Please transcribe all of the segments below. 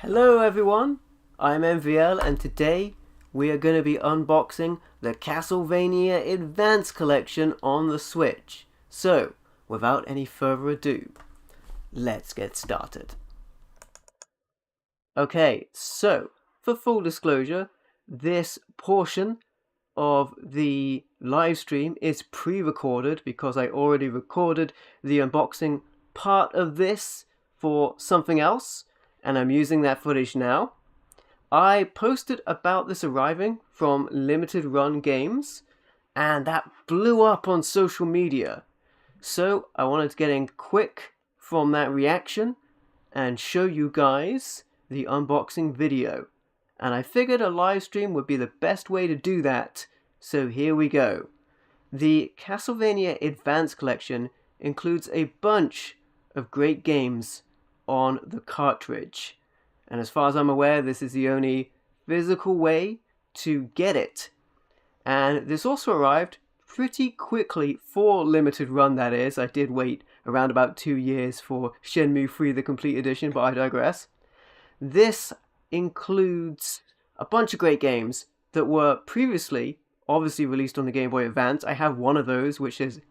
Hello everyone, I'm MVL and today we are going to be unboxing the Castlevania Advance Collection on the Switch. So, without any further ado, let's get started. Okay, so for full disclosure, this portion of the live stream is pre-recorded because I already recorded the unboxing part of this for something else, and I'm using that footage now. I posted about this arriving from Limited Run Games, and that blew up on social media. So I wanted to get in quick from that reaction and show you guys the unboxing video. And I figured a live stream would be the best way to do that, so here we go. The Castlevania Advance Collection includes a bunch of great games on the cartridge. And as far as I'm aware, this is the only physical way to get it. And this also arrived pretty quickly for Limited Run, that is. I did wait around about 2 years for Shenmue 3 the Complete Edition, but I digress. This includes a bunch of great games that were previously obviously released on the Game Boy Advance. I have one of those, which is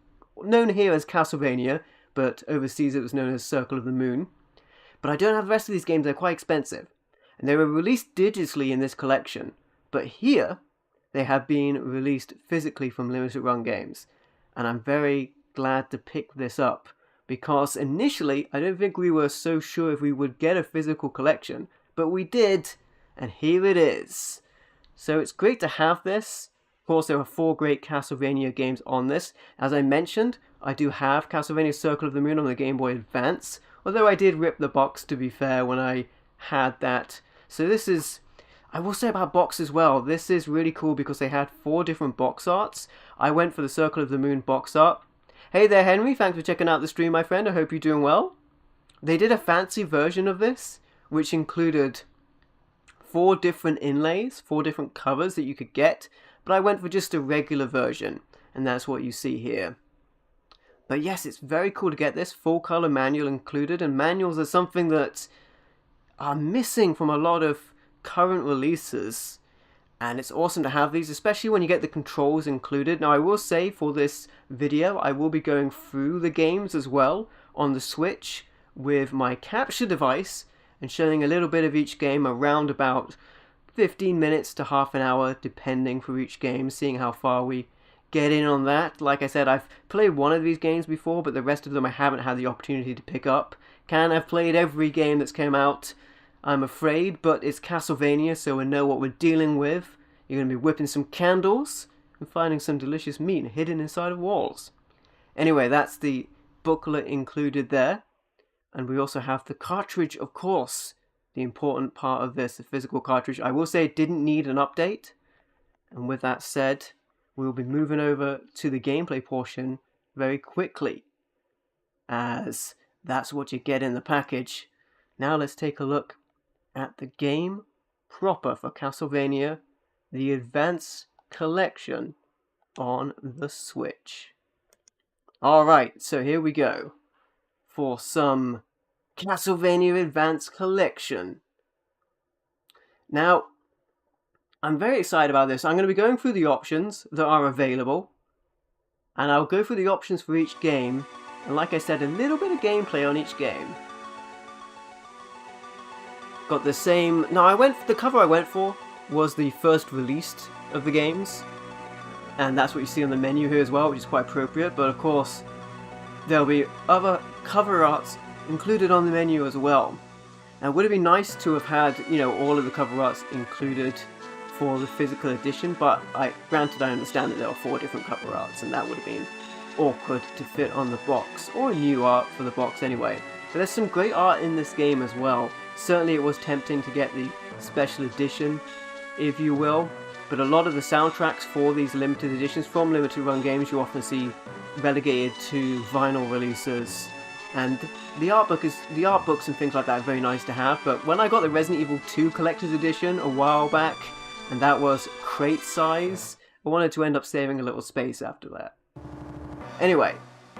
known here as Castlevania, but overseas it was known as Circle of the Moon. But I don't have the rest of these games. They're quite expensive. And they were released digitally in this collection. But here, they have been released physically from Limited Run Games. And I'm very glad to pick this up. Because initially, I don't think we were so sure if we would get a physical collection. But we did. And here it is. So it's great to have this. Of course, there are 4 great Castlevania games on this. As I mentioned, I do have Castlevania Circle of the Moon on the Game Boy Advance. Although I did rip the box, to be fair, when I had that. So this is, I will say about box as well, this is really cool because they had 4 different box arts. I went for the Circle of the Moon box art. Hey there, Henry, thanks for checking out the stream, my friend. I hope you're doing well. They did a fancy version of this, which included 4 different inlays, 4 different covers that you could get. But I went for just a regular version, and that's what you see here. But yes, it's very cool to get this full color manual included, and manuals are something that are missing from a lot of current releases. And it's awesome to have these, especially when you get the controls included. Now I will say for this video, I will be going through the games as well on the Switch with my capture device and showing a little bit of each game around about 15 minutes to half an hour depending for each game, seeing how far we get in on that. Like I said, I've played one of these games before, but the rest of them I haven't had the opportunity to pick up. I've played every game that's come out, I'm afraid, but it's Castlevania, so we know what we're dealing with. You're going to be whipping some candles and finding some delicious meat hidden inside of walls. Anyway, that's the booklet included there. And we also have the cartridge, of course, the important part of this, the physical cartridge. I will say it didn't need an update. And with that said, we'll be moving over to the gameplay portion very quickly, as that's what you get in the package. Now let's take a look at the game proper for Castlevania, the Advance Collection on the Switch. Alright, so here we go for some Castlevania Advance Collection. Now, I'm very excited about this. I'm going to be going through the options that are available, and I'll go through the options for each game, and like I said, a little bit of gameplay on each game. Got the same... Now, the cover I went for was the first released of the games, and that's what you see on the menu here as well, which is quite appropriate, but of course, there'll be other cover arts included on the menu as well. Now, would it be nice to have had, all of the cover arts included for the physical edition, but granted I understand that there are 4 different cover arts, and that would have been awkward to fit on the box, or new art for the box anyway. But there's some great art in this game as well. Certainly it was tempting to get the special edition, if you will, but a lot of the soundtracks for these limited editions from Limited Run Games you often see relegated to vinyl releases. And the art books and things like that are very nice to have, but when I got the Resident Evil 2 Collector's Edition a while back, and that was crate size, I wanted to end up saving a little space after that. Anyway,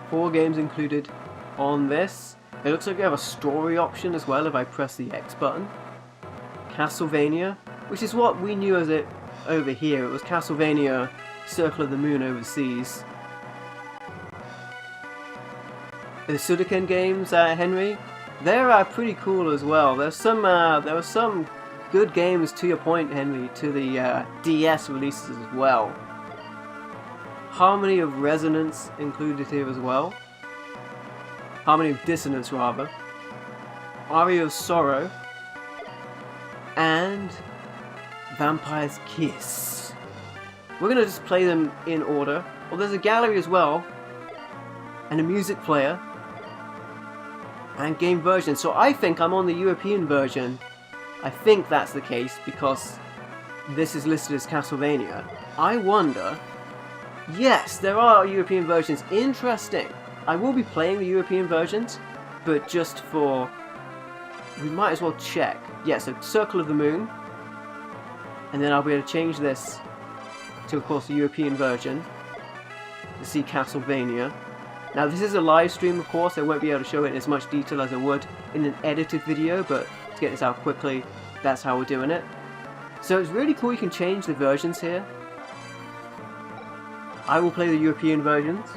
4 games included on this. It looks like we have a story option as well if I press the X button. Castlevania, which is what we knew as it over here. It was Castlevania Circle of the Moon overseas. The Sudoku games, Henry, they're pretty cool as well. There were some good games, to your point, Henry, to the DS releases as well. Harmony of Resonance included here as well. Harmony of Dissonance, rather. Aria of Sorrow. And Vampire's Kiss. We're going to just play them in order. Well, there's a gallery as well. And a music player. And game version. So I think I'm on the European version. I think that's the case because this is listed as Castlevania. I wonder... Yes, there are European versions. Interesting. I will be playing the European versions, but just for... We might as well check. Yeah, so Circle of the Moon. And then I'll be able to change this to, of course, the European version to see Castlevania. Now, this is a live stream, of course. I won't be able to show it in as much detail as I would in an edited video, but to get this out quickly, that's how we're doing it. So it's really cool you can change the versions here. I will play the European versions.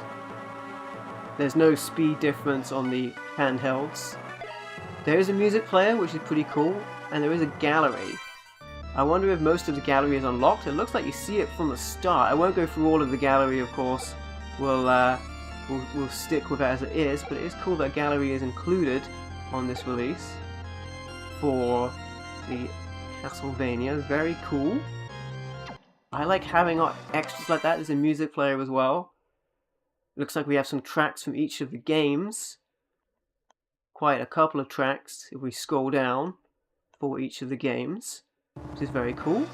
There's no speed difference on the handhelds. There is a music player, which is pretty cool, and there is a gallery. I wonder if most of the gallery is unlocked. It looks like you see it from the start. I won't go through all of the gallery, of course. We'll stick with it as it is, but it is cool that gallery is included on this release for the Castlevania. Very cool. I like having extras like that. There's a music player as well. Looks like we have some tracks from each of the games. Quite a couple of tracks if we scroll down for each of the games, which is very cool.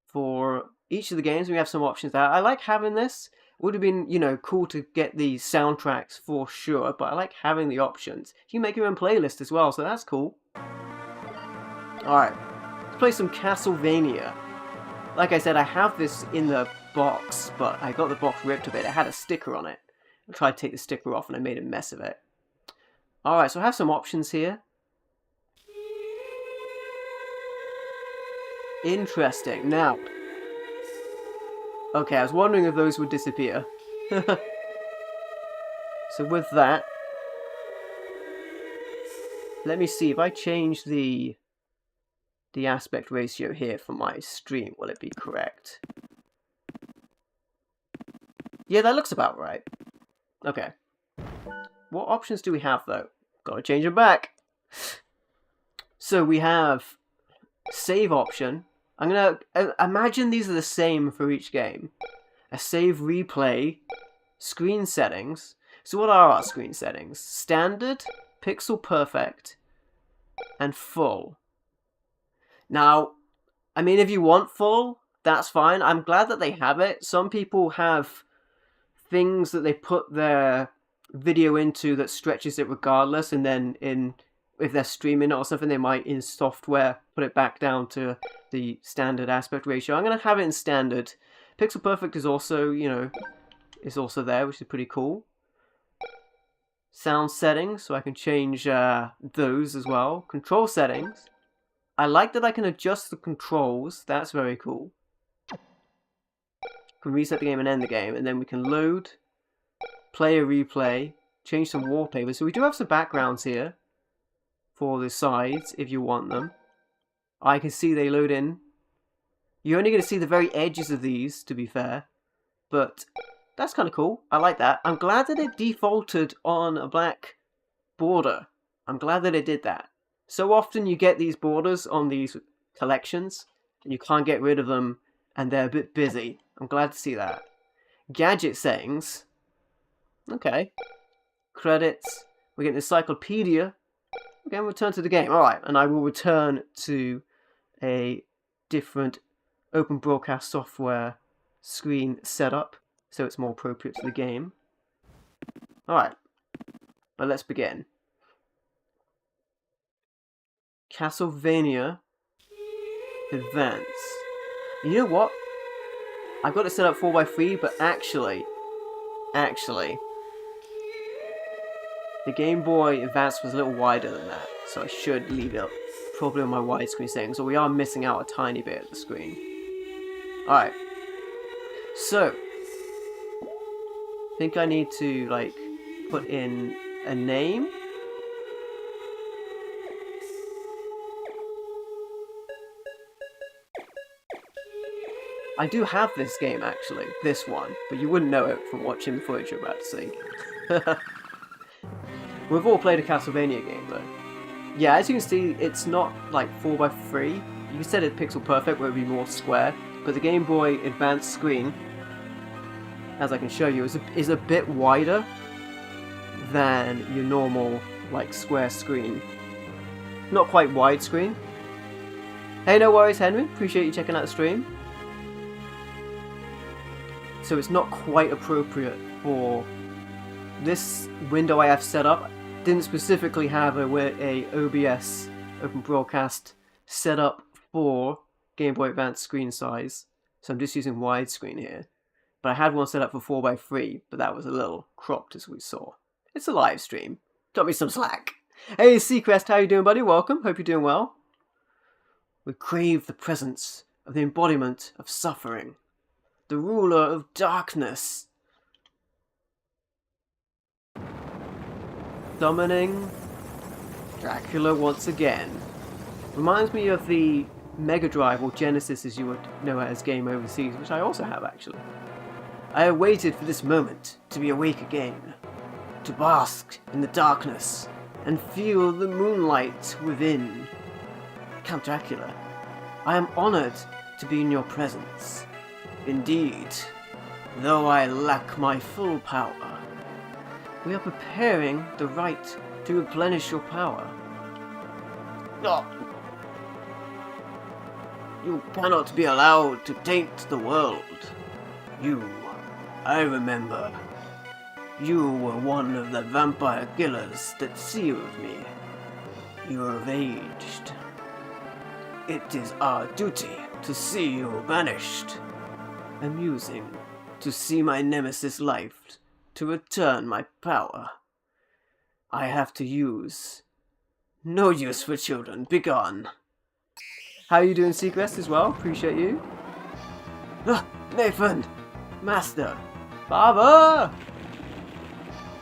For each of the games we have some options there. I like having this. Would have been, you know, cool to get the soundtracks for sure, but I like having the options. You can make your own playlist as well, so that's cool. Alright, let's play some Castlevania. Like I said, I have this in the box, but I got the box ripped a bit. It had a sticker on it. I tried to take the sticker off and I made a mess of it. Alright, so I have some options here. Interesting. Now, okay, I was wondering if those would disappear. So with that, let me see if I change the aspect ratio here for my stream, will it be correct? Yeah, that looks about right. Okay. What options do we have though? Gotta change them back. So we have save option. I'm gonna imagine these are the same for each game. A save replay, screen settings. So what are our screen settings? Standard, pixel perfect, and full. Now, I mean, if you want full, that's fine. I'm glad that they have it. Some people have things that they put their video into that stretches it regardless, and then if they're streaming it or something, they might in software put it back down to the standard aspect ratio. I'm going to have it in standard. Pixel perfect is also, you know, is also there, which is pretty cool. Sound settings, so I can change those as well. Control settings. I like that I can adjust the controls. That's very cool. Can reset the game and end the game, and then we can load, play a replay, change some wallpapers. So we do have some backgrounds here for the sides if you want them. I can see they load in. You're only going to see the very edges of these, to be fair, but that's kind of cool. I like that. I'm glad that it defaulted on a black border. I'm glad that it did that. So often you get these borders on these collections, and you can't get rid of them, and they're a bit busy. I'm glad to see that. Gadget settings. Okay. Credits. We get an encyclopedia. Okay, we'll return to the game. Alright, and I will return to a different open broadcast software screen setup, so it's more appropriate to the game. Alright, but let's begin. Castlevania Advance. You know what? I've got it set up 4x3, but actually, the Game Boy Advance was a little wider than that, so I should leave it probably on my widescreen settings, or we are missing out a tiny bit of the screen. Alright. So, I think I need to, like, put in a name. I do have this game, actually. This one. But you wouldn't know it from watching the footage you're about to see. We've all played a Castlevania game, though. Yeah, as you can see, it's not, like, 4x3. You said it's pixel perfect, where it would be more square. But the Game Boy Advance screen, as I can show you, is a bit wider than your normal, like, square screen. Not quite widescreen. Hey, no worries, Henry. Appreciate you checking out the stream. So it's not quite appropriate for this window I have set up. Didn't specifically have a OBS, Open Broadcast, set up for Game Boy Advance screen size. So I'm just using widescreen here. But I had one set up for 4x3, but that was a little cropped as we saw. It's a live stream. Got me some slack. Hey Seacrest, how you doing, buddy? Welcome. Hope you're doing well. We crave the presence of the embodiment of suffering. The ruler of darkness. Summoning Dracula once again. Reminds me of the Mega Drive, or Genesis as you would know it as Game Overseas, which I also have actually. I have waited for this moment to be awake again, to bask in the darkness and feel the moonlight within. Count Dracula, I am honored to be in your presence. Indeed, though I lack my full power, we are preparing the rite to replenish your power. Oh. You cannot be allowed to taint the world. I remember. You were one of the vampire killers that sealed me. You have aged. It is our duty to see you banished. Amusing to see my nemesis life to return my power. I have to use. No use for children, begone. How are you doing, Seacrest, as well? Appreciate you. Nathan! Master! Father!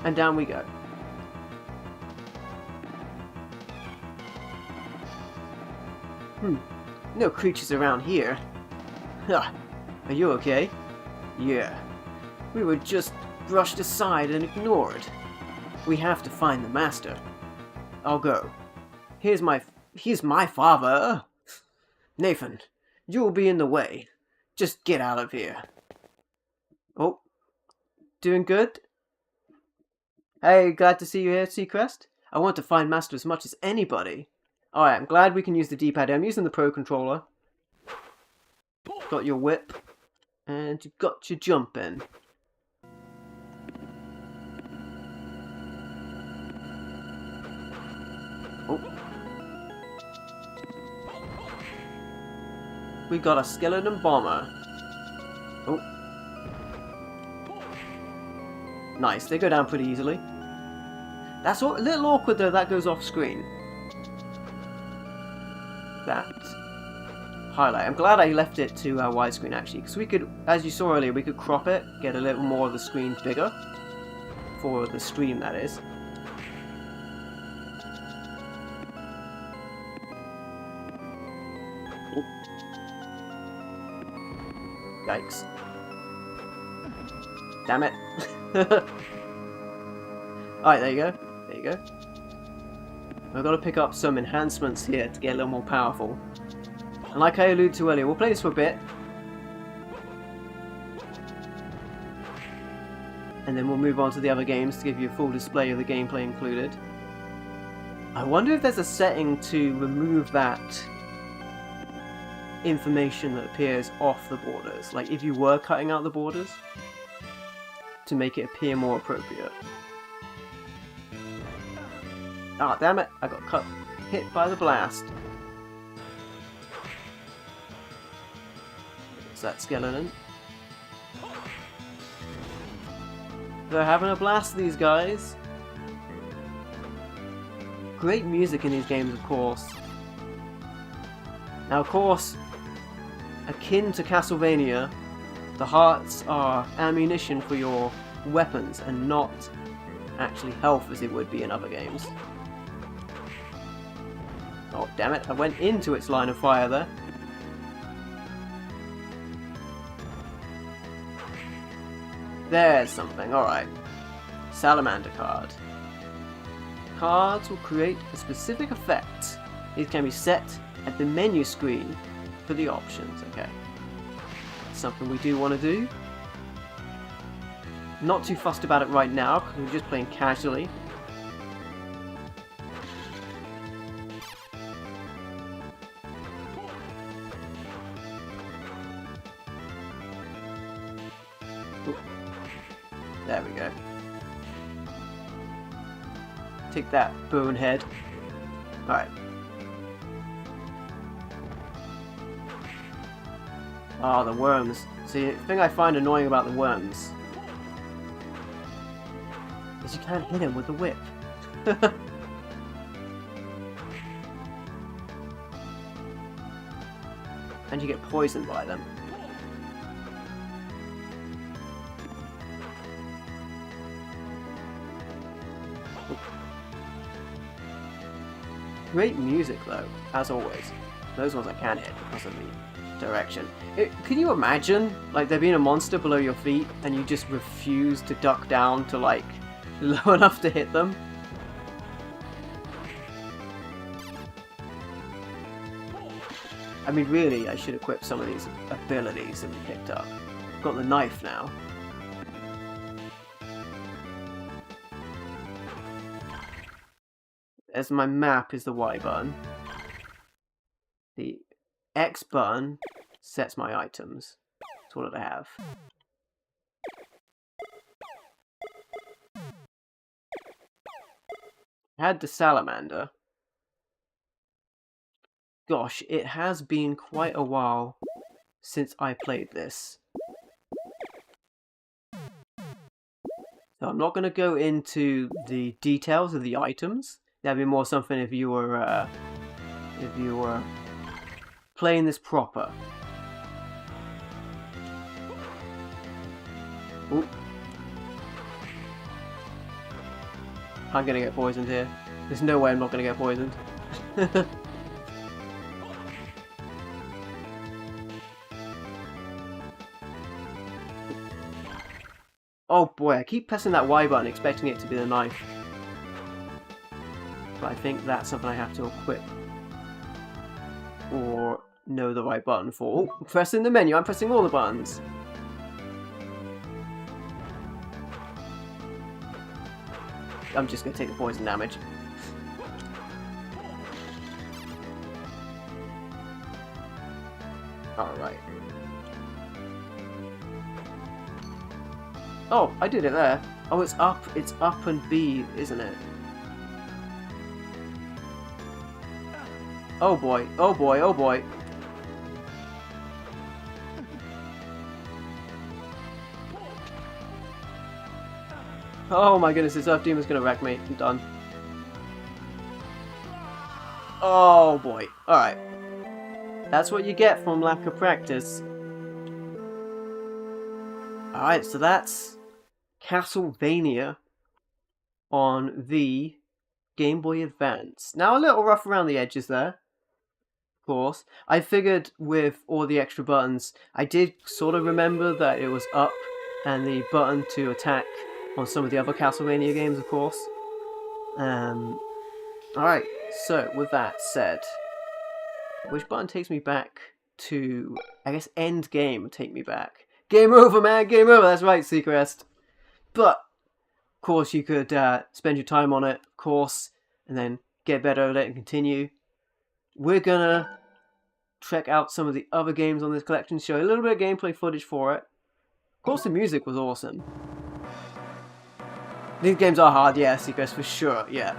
And down we go. No creatures around here. Are you okay? Yeah. We were just brushed aside and ignored. We have to find the master. I'll go. He's my father. Nathan, you'll be in the way. Just get out of here. Oh. Doing good? Hey, glad to see you here, Seacrest. I want to find Master as much as anybody. Alright, I'm glad we can use the D-pad. I'm using the Pro Controller. Got your whip. And you've got your jump in. Oh. We got a skeleton bomber. Oh. Nice, they go down pretty easily. That's a little awkward though, that goes off screen. That highlight. I'm glad I left it to widescreen actually, because we could, as you saw earlier, we could crop it, get a little more of the screen bigger. For the stream, that is. Oh. Yikes. Damn it. Alright, there you go. There you go. I've got to pick up some enhancements here to get a little more powerful. And like I alluded to earlier, we'll play this for a bit. And then we'll move on to the other games to give you a full display of the gameplay included. I wonder if there's a setting to remove that information that appears off the borders. Like if you were cutting out the borders, to make it appear more appropriate. Ah, damn it! I got hit by the blast. It's that skeleton. They're having a blast, these guys. Great music in these games, of course. Now, of course, akin to Castlevania, the hearts are ammunition for your weapons and not actually health as it would be in other games. Oh, damn it, I went into its line of fire there. There's something, alright. Salamander card. Cards will create a specific effect. It can be set at the menu screen for the options, okay. That's something we do want to do. Not too fussed about it right now, because we're just playing casually. Ooh. There we go. Take that, bonehead. Alright. Ah, the worms. See, the thing I find annoying about the worms is you can't hit him with the whip. And you get poisoned by them. Great music though, as always. Those ones I can hit because of the direction. Can you imagine, like, there being a monster below your feet and you just refuse to duck down to, like, low enough to hit them? I mean, really, I should equip some of these abilities that we picked up. I've got the knife now. As my map is the Y button. The X button sets my items. That's what I have. I had the salamander. Gosh, it has been quite a while since I played this. So I'm not going to go into the details of the items. That'd be more something if you were playing this proper. Ooh. I'm gonna get poisoned here. There's no way I'm not gonna get poisoned. Oh boy, I keep pressing that Y button expecting it to be the knife. But I think that's something I have to equip. Or know the right button for. Oh, pressing the menu, I'm pressing all the buttons. I'm just going to take the poison damage. Alright. Oh, I did it there. Oh, it's up and B, isn't it? Oh boy, oh boy, oh boy. Oh my goodness, this Earth Demon's gonna wreck me. I'm done. Oh boy. Alright. That's what you get from lack of practice. Alright, so that's Castlevania on the Game Boy Advance. Now a little rough around the edges there. Of course. I figured with all the extra buttons, I did sort of remember that it was up and the button to attack on some of the other Castlevania games, of course. Alright, so with that said, which button takes me back to, I guess, end game take me back. Game over, man, game over, that's right, Seacrest. But, of course, you could spend your time on it, of course, and then get better at it and continue. We're gonna check out some of the other games on this collection, show a little bit of gameplay footage for it. Of course, the music was awesome. These games are hard, yeah, Seacrest, for sure, yeah.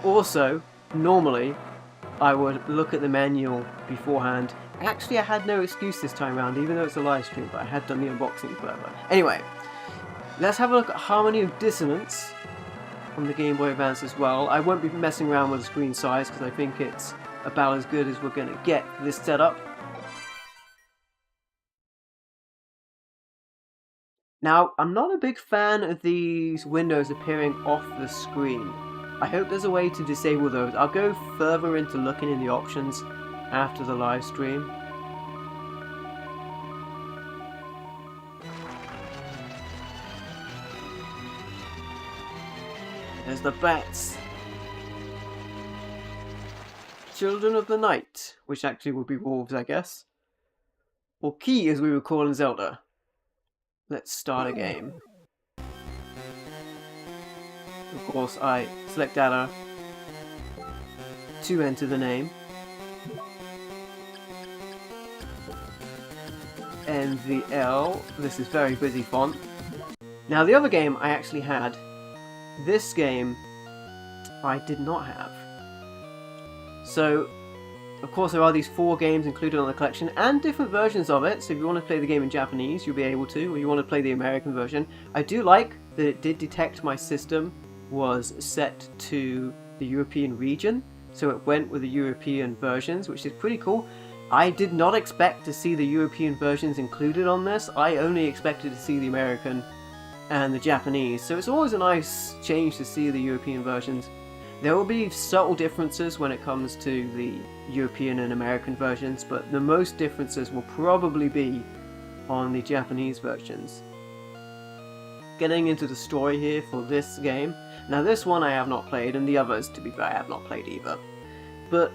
Also, normally, I would look at the manual beforehand. Actually, I had no excuse this time around, even though it's a live stream, but I had done the unboxing forever. Anyway, let's have a look at Harmony of Dissonance on the Game Boy Advance as well. I won't be messing around with the screen size because I think it's about as good as we're going to get for this setup. Now, I'm not a big fan of these windows appearing off the screen. I hope there's a way to disable those. I'll go further into looking in the options after the live stream. There's the bats. Children of the Night, which actually would be wolves, I guess. Or Key, as we would call in Zelda. Let's start a game. Of course, I select data to enter the name. NVL. This is very busy font. Now, the other game I actually had. This game I did not have. So, of course, there are these 4 games included on the collection and different versions of it. So if you want to play the game in Japanese, you'll be able to, or you want to play the American version. I do like that it did detect my system was set to the European region, so it went with the European versions, which is pretty cool. I did not expect to see the European versions included on this. I only expected to see the American and the Japanese, so it's always a nice change to see the European versions. There will be subtle differences when it comes to the European and American versions, but the most differences will probably be on the Japanese versions. Getting into the story here for this game. Now this one I have not played, and the others, to be fair, I have not played either. But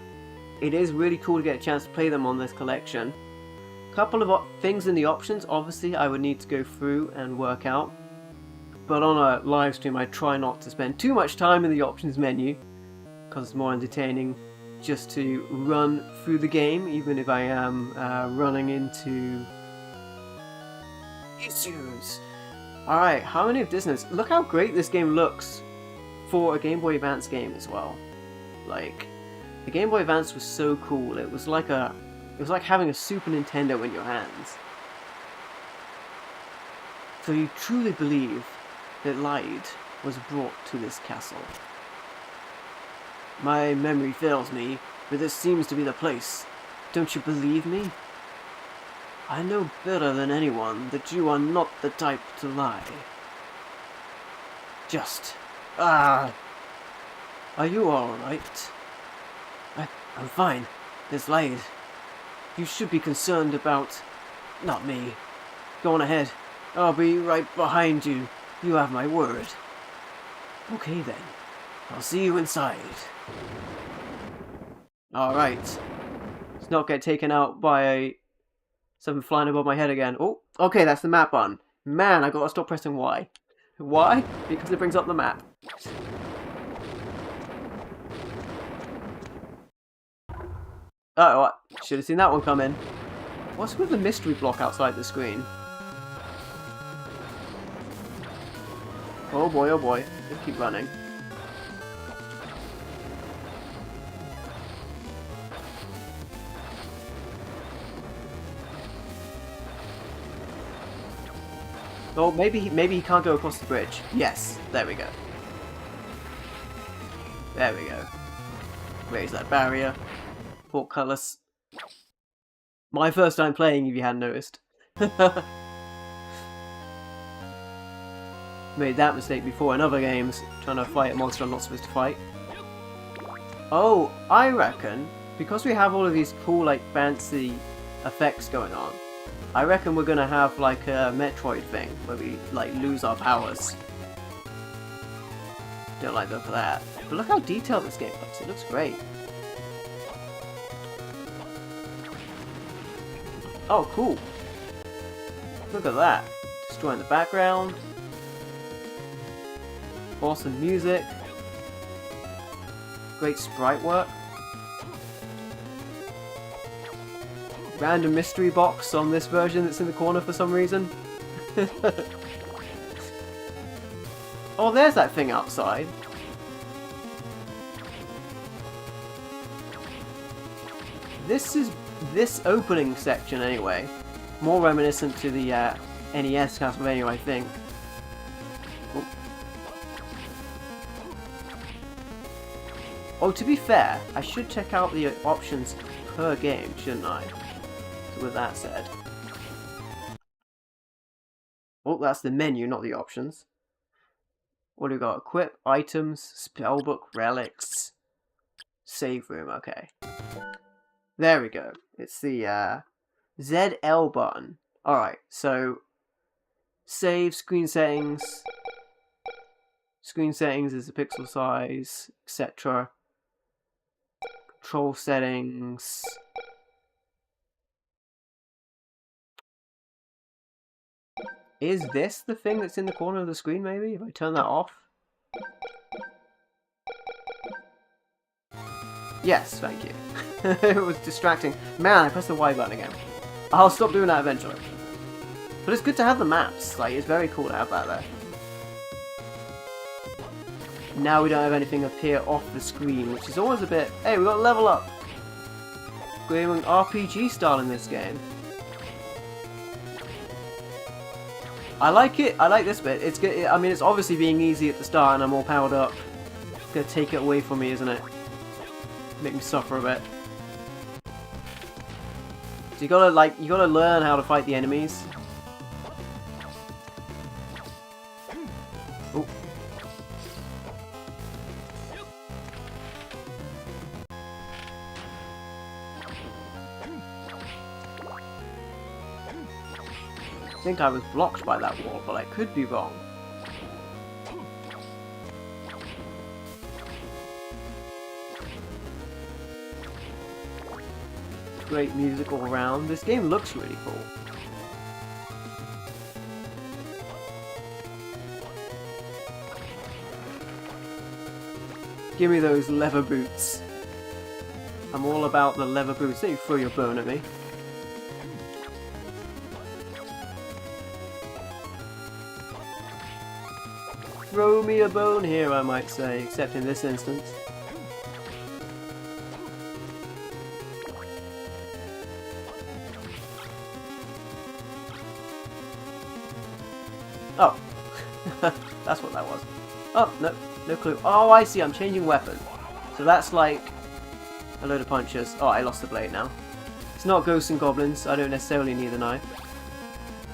it is really cool to get a chance to play them on this collection. A couple of things in the options, obviously, I would need to go through and work out. But on a live stream, I try not to spend too much time in the options menu, because it's more entertaining just to run through the game, even if I am running into issues. Alright, Harmony of Dissonance. Look how great this game looks for a Game Boy Advance game as well. Like, the Game Boy Advance was so cool. It was like having a Super Nintendo in your hands. So you truly believe that light was brought to this castle. My memory fails me, but this seems to be the place. Don't you believe me? I know better than anyone that you are not the type to lie. Are you alright? I'm fine. There's light. You should be concerned about... not me. Go on ahead. I'll be right behind you. You have my word. Okay then. I'll see you inside. Alright. Let's not get taken out by something flying above my head again. Oh, okay, that's the map button. Man, I gotta stop pressing Y. Why? Because it brings up the map. Oh, I should have seen that one come in. What's with the mystery block outside the screen? Oh boy, oh boy. Just keep running. Oh, maybe he can't go across the bridge. Yes, there we go. There we go. Raise that barrier. Portcullis. My first time playing, if you hadn't noticed. Made that mistake before in other games, trying to fight a monster I'm not supposed to fight. Oh, I reckon, because we have all of these cool, like, fancy effects going on, I reckon we're gonna have, like, a Metroid thing, where we, like, lose our powers. Don't like the look of that. But look how detailed this game looks, it looks great. Oh, cool. Look at that. Destroying the background. Awesome music. Great sprite work. Random mystery box on this version that's in the corner for some reason. Oh, there's that thing outside. This opening section anyway, more reminiscent to the NES Castlevania, I think. Oh, to be fair, I should check out the options per game, shouldn't I? So with that said... Oh, that's the menu, not the options. What do we got? Equip, items, spellbook, relics, save room, okay. There we go. It's the ZL button. Alright, so save, screen settings. Screen settings is the pixel size, etc. Control settings. Is this the thing that's in the corner of the screen, maybe? If I turn that off? Yes, thank you. It was distracting. Man, I pressed the Y button again. I'll stop doing that eventually. But it's good to have the maps. Like, it's very cool to have that there. Now we don't have anything appear off the screen, which is always a bit... Hey, we got level up! We're going RPG style in this game. I like it. I like this bit. It's good. I mean, it's obviously being easy at the start and I'm all powered up. It's gonna take it away from me, isn't it? Make me suffer a bit. So you gotta learn how to fight the enemies. Oh. I think I was blocked by that wall, but I could be wrong. Great music all around. This game looks really cool. Give me those leather boots. I'm all about the leather boots. Don't you throw your bone at me. Throw me a bone here, I might say, except in this instance. Oh. That's what that was. Oh, no. No clue. Oh, I see. I'm changing weapon. So that's like a load of punches. Oh, I lost the blade now. It's not ghosts and goblins. I don't necessarily need the knife.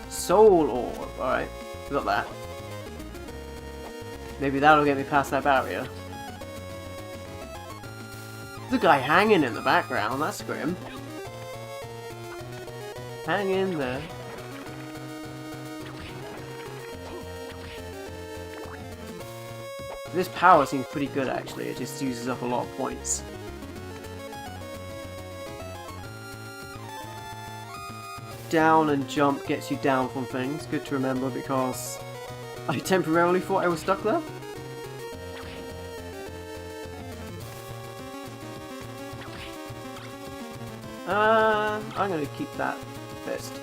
Soul orb. Alright. We got that. Maybe that'll get me past that barrier. The guy hanging in the background. That's grim. Hang in there. This power seems pretty good actually, it just uses up a lot of points. Down and jump gets you down from things, good to remember because I temporarily thought I was stuck there. I'm gonna keep that fist.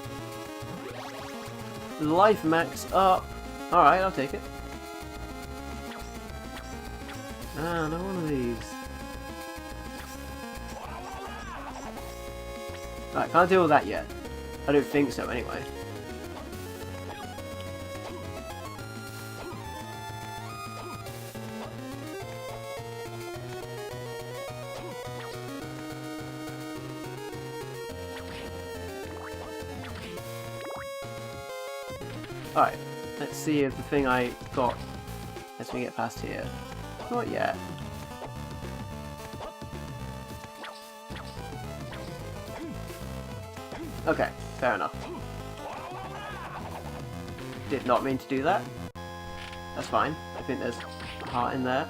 Life max up. Alright, I'll take it. Ah, another one of these. Alright, can't deal with that yet. I don't think so, anyway. Alright, let's see if the thing I got lets me get past here. Not yet. Okay, fair enough. Did not mean to do that. That's fine. I think there's a heart in there.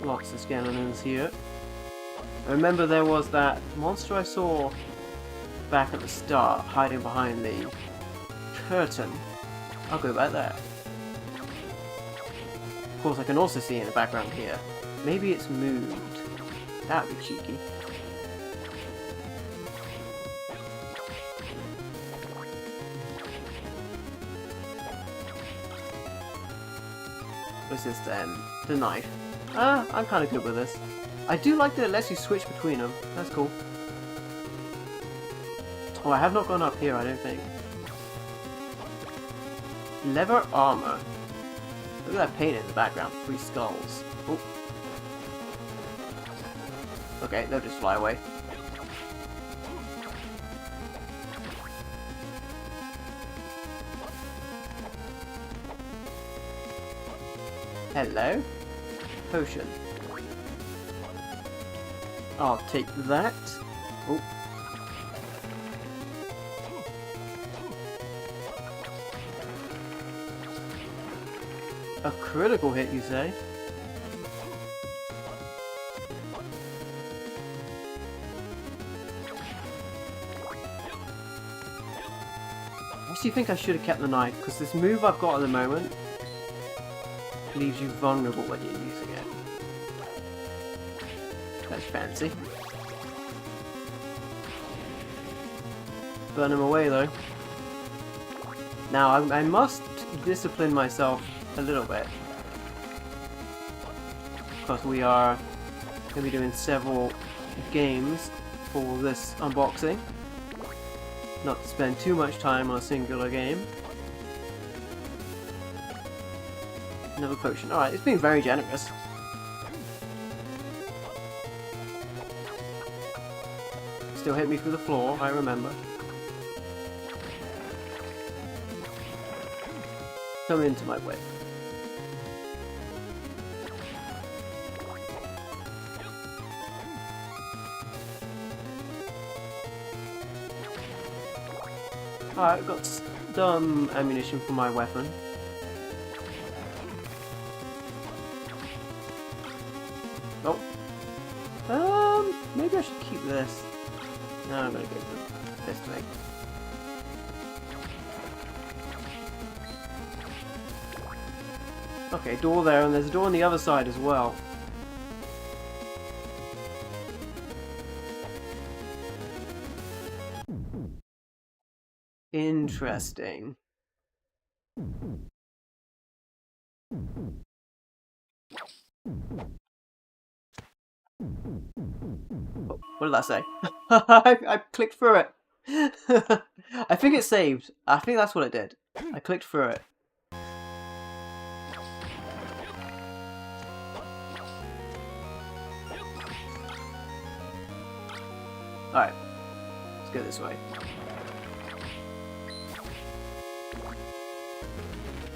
Lots of skeletons here. I remember there was that monster I saw back at the start, hiding behind the curtain. I'll go back there. Of course, I can also see in the background here. Maybe it's moved. That'd be cheeky. What's this then? The knife. I'm kind of good with this. I do like that it lets you switch between them. That's cool. Oh, I have not gone up here, I don't think. Leather armor. Look at that paint in the background. 3 skulls. Oh. Okay, they'll just fly away. Hello? Potion. I'll take that. Oh. A critical hit, you say? I actually think I should have kept the knife, because this move I've got at the moment leaves you vulnerable when you're using it. That's fancy. Burn him away though. Now I must discipline myself a little bit, because we are going to be doing several games for this unboxing. Not to spend too much time on a singular game. Another potion. Alright, it's been very generous. Still hit me through the floor, I remember. Come into my way. Alright, I've got some ammunition for my weapon. Oh. Maybe I should keep this. No, I'm gonna go for this thing. Okay, door there, and there's a door on the other side as well. Interesting. Oh, what did that say? I clicked through it. I think it saved. I think that's what it did. I clicked through it. Alright. Let's go this way.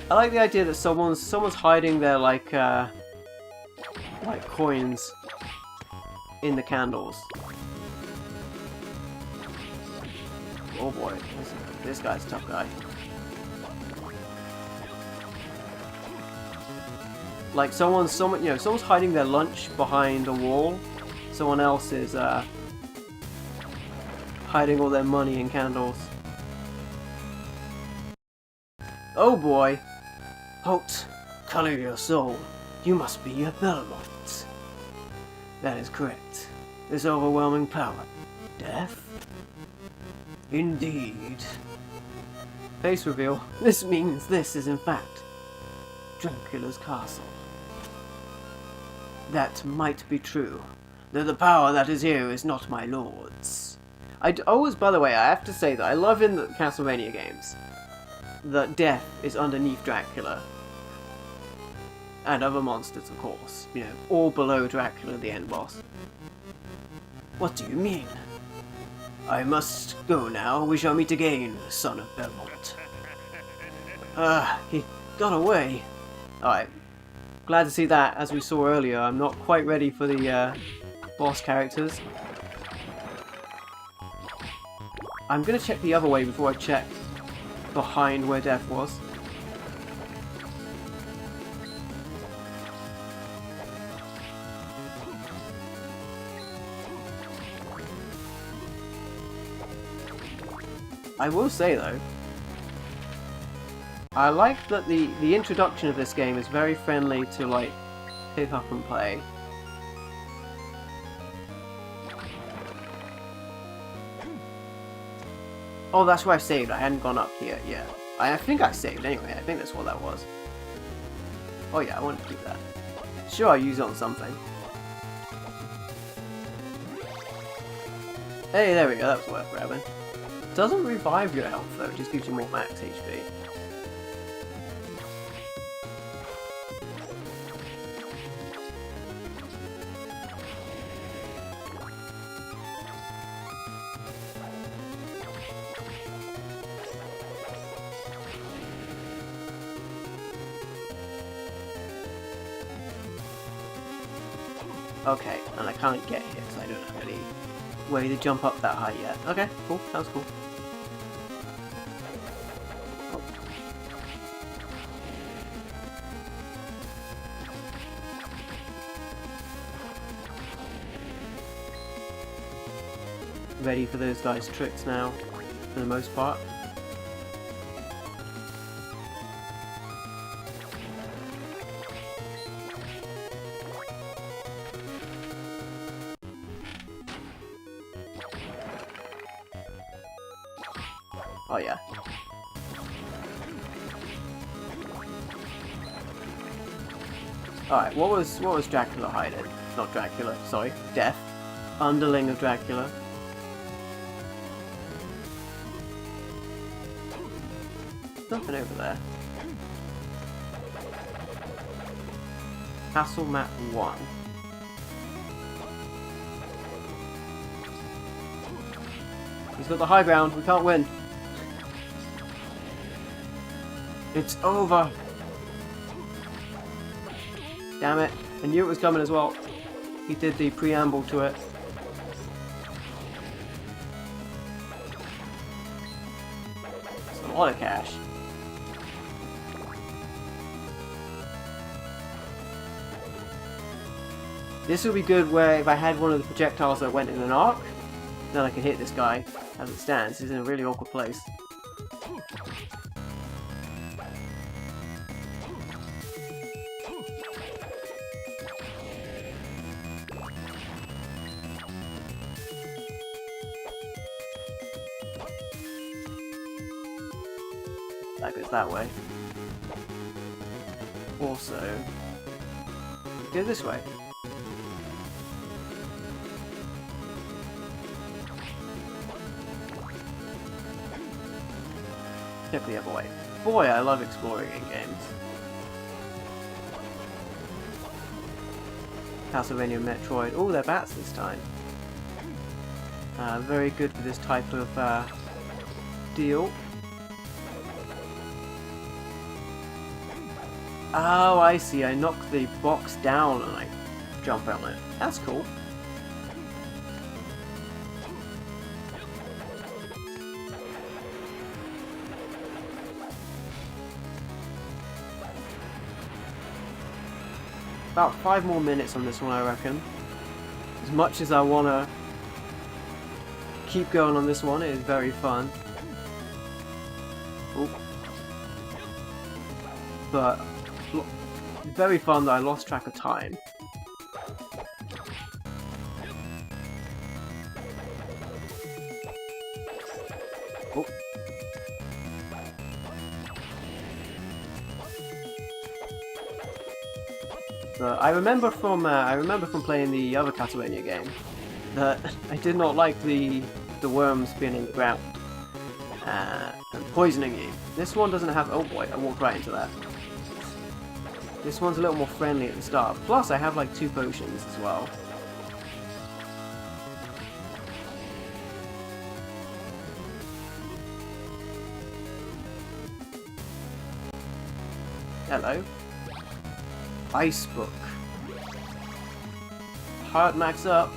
I like the idea that someone's hiding their like coins in the candles. Oh boy, this guy's a tough guy. Like someone's hiding their lunch behind a wall. Someone else is hiding all their money in candles. Oh boy! Halt! Color your soul. You must be a Belmont. That is correct. This overwhelming power. Death? Indeed. Face reveal. This means this is in fact Dracula's castle. That might be true, though the power that is here is not my lord's. Always, by the way, I have to say that I love in the Castlevania games that death is underneath Dracula. And other monsters, of course. You know, all below Dracula, the end boss. What do you mean? I must go now. We shall meet again, son of Belmont. He got away. Alright. Glad to see that, as we saw earlier. I'm not quite ready for the boss characters. I'm gonna check the other way before I check behind where Death was. I will say though, I like that the introduction of this game is very friendly to like pick up and play. Oh, that's where I saved. I hadn't gone up here. Yeah, I think I saved anyway. I think that's what that was. Oh yeah, I want to keep that. Sure, I'll use it on something. Hey, there we go. That was worth grabbing. Doesn't revive your health though, it just gives you more max HP. Okay, and I can't get here because I don't have any way to jump up that high yet. Okay, cool. Sounds cool. Oh. Ready for those guys' tricks now, for the most part. Oh yeah. Alright, what was Dracula hiding? Not Dracula, sorry, Death. Underling of Dracula. Nothing over there. Castle map 1. He's got the high ground, we can't win. It's over! Damn it, I knew it was coming as well. He did the preamble to it. It's a lot of cash. This would be good where if I had one of the projectiles that went in an arc, then I can hit this guy as it stands. He's in a really awkward place. That goes that way. Also, go this way. Check the other way. Boy, I love exploring in games. Castlevania, Metroid. Oh, they're bats this time. Very good for this type of deal. Oh, I see. I knock the box down and I jump on it. That's cool. About 5 more minutes on this one, I reckon. As much as I want to keep going on this one, it is very fun. Ooh. But it's very fun that I lost track of time. Oh. But I remember from playing the other Castlevania game that I did not like the worms being in the ground and poisoning you. This one doesn't have. Oh boy, I walked right into that. This one's a little more friendly at the start. Plus, I have like 2 potions as well. Hello. Ice book. Heart max up.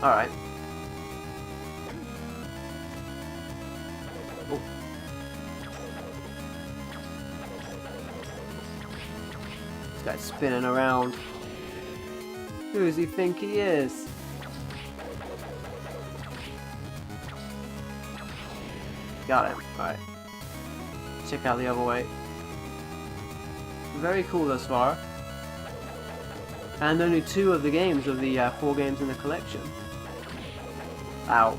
Alright. Oh. This guy's spinning around. Who does he think he is? Got him. Alright. Check out the other way. Very cool thus far. And only 2 of the games of the 4 games in the collection. Ow.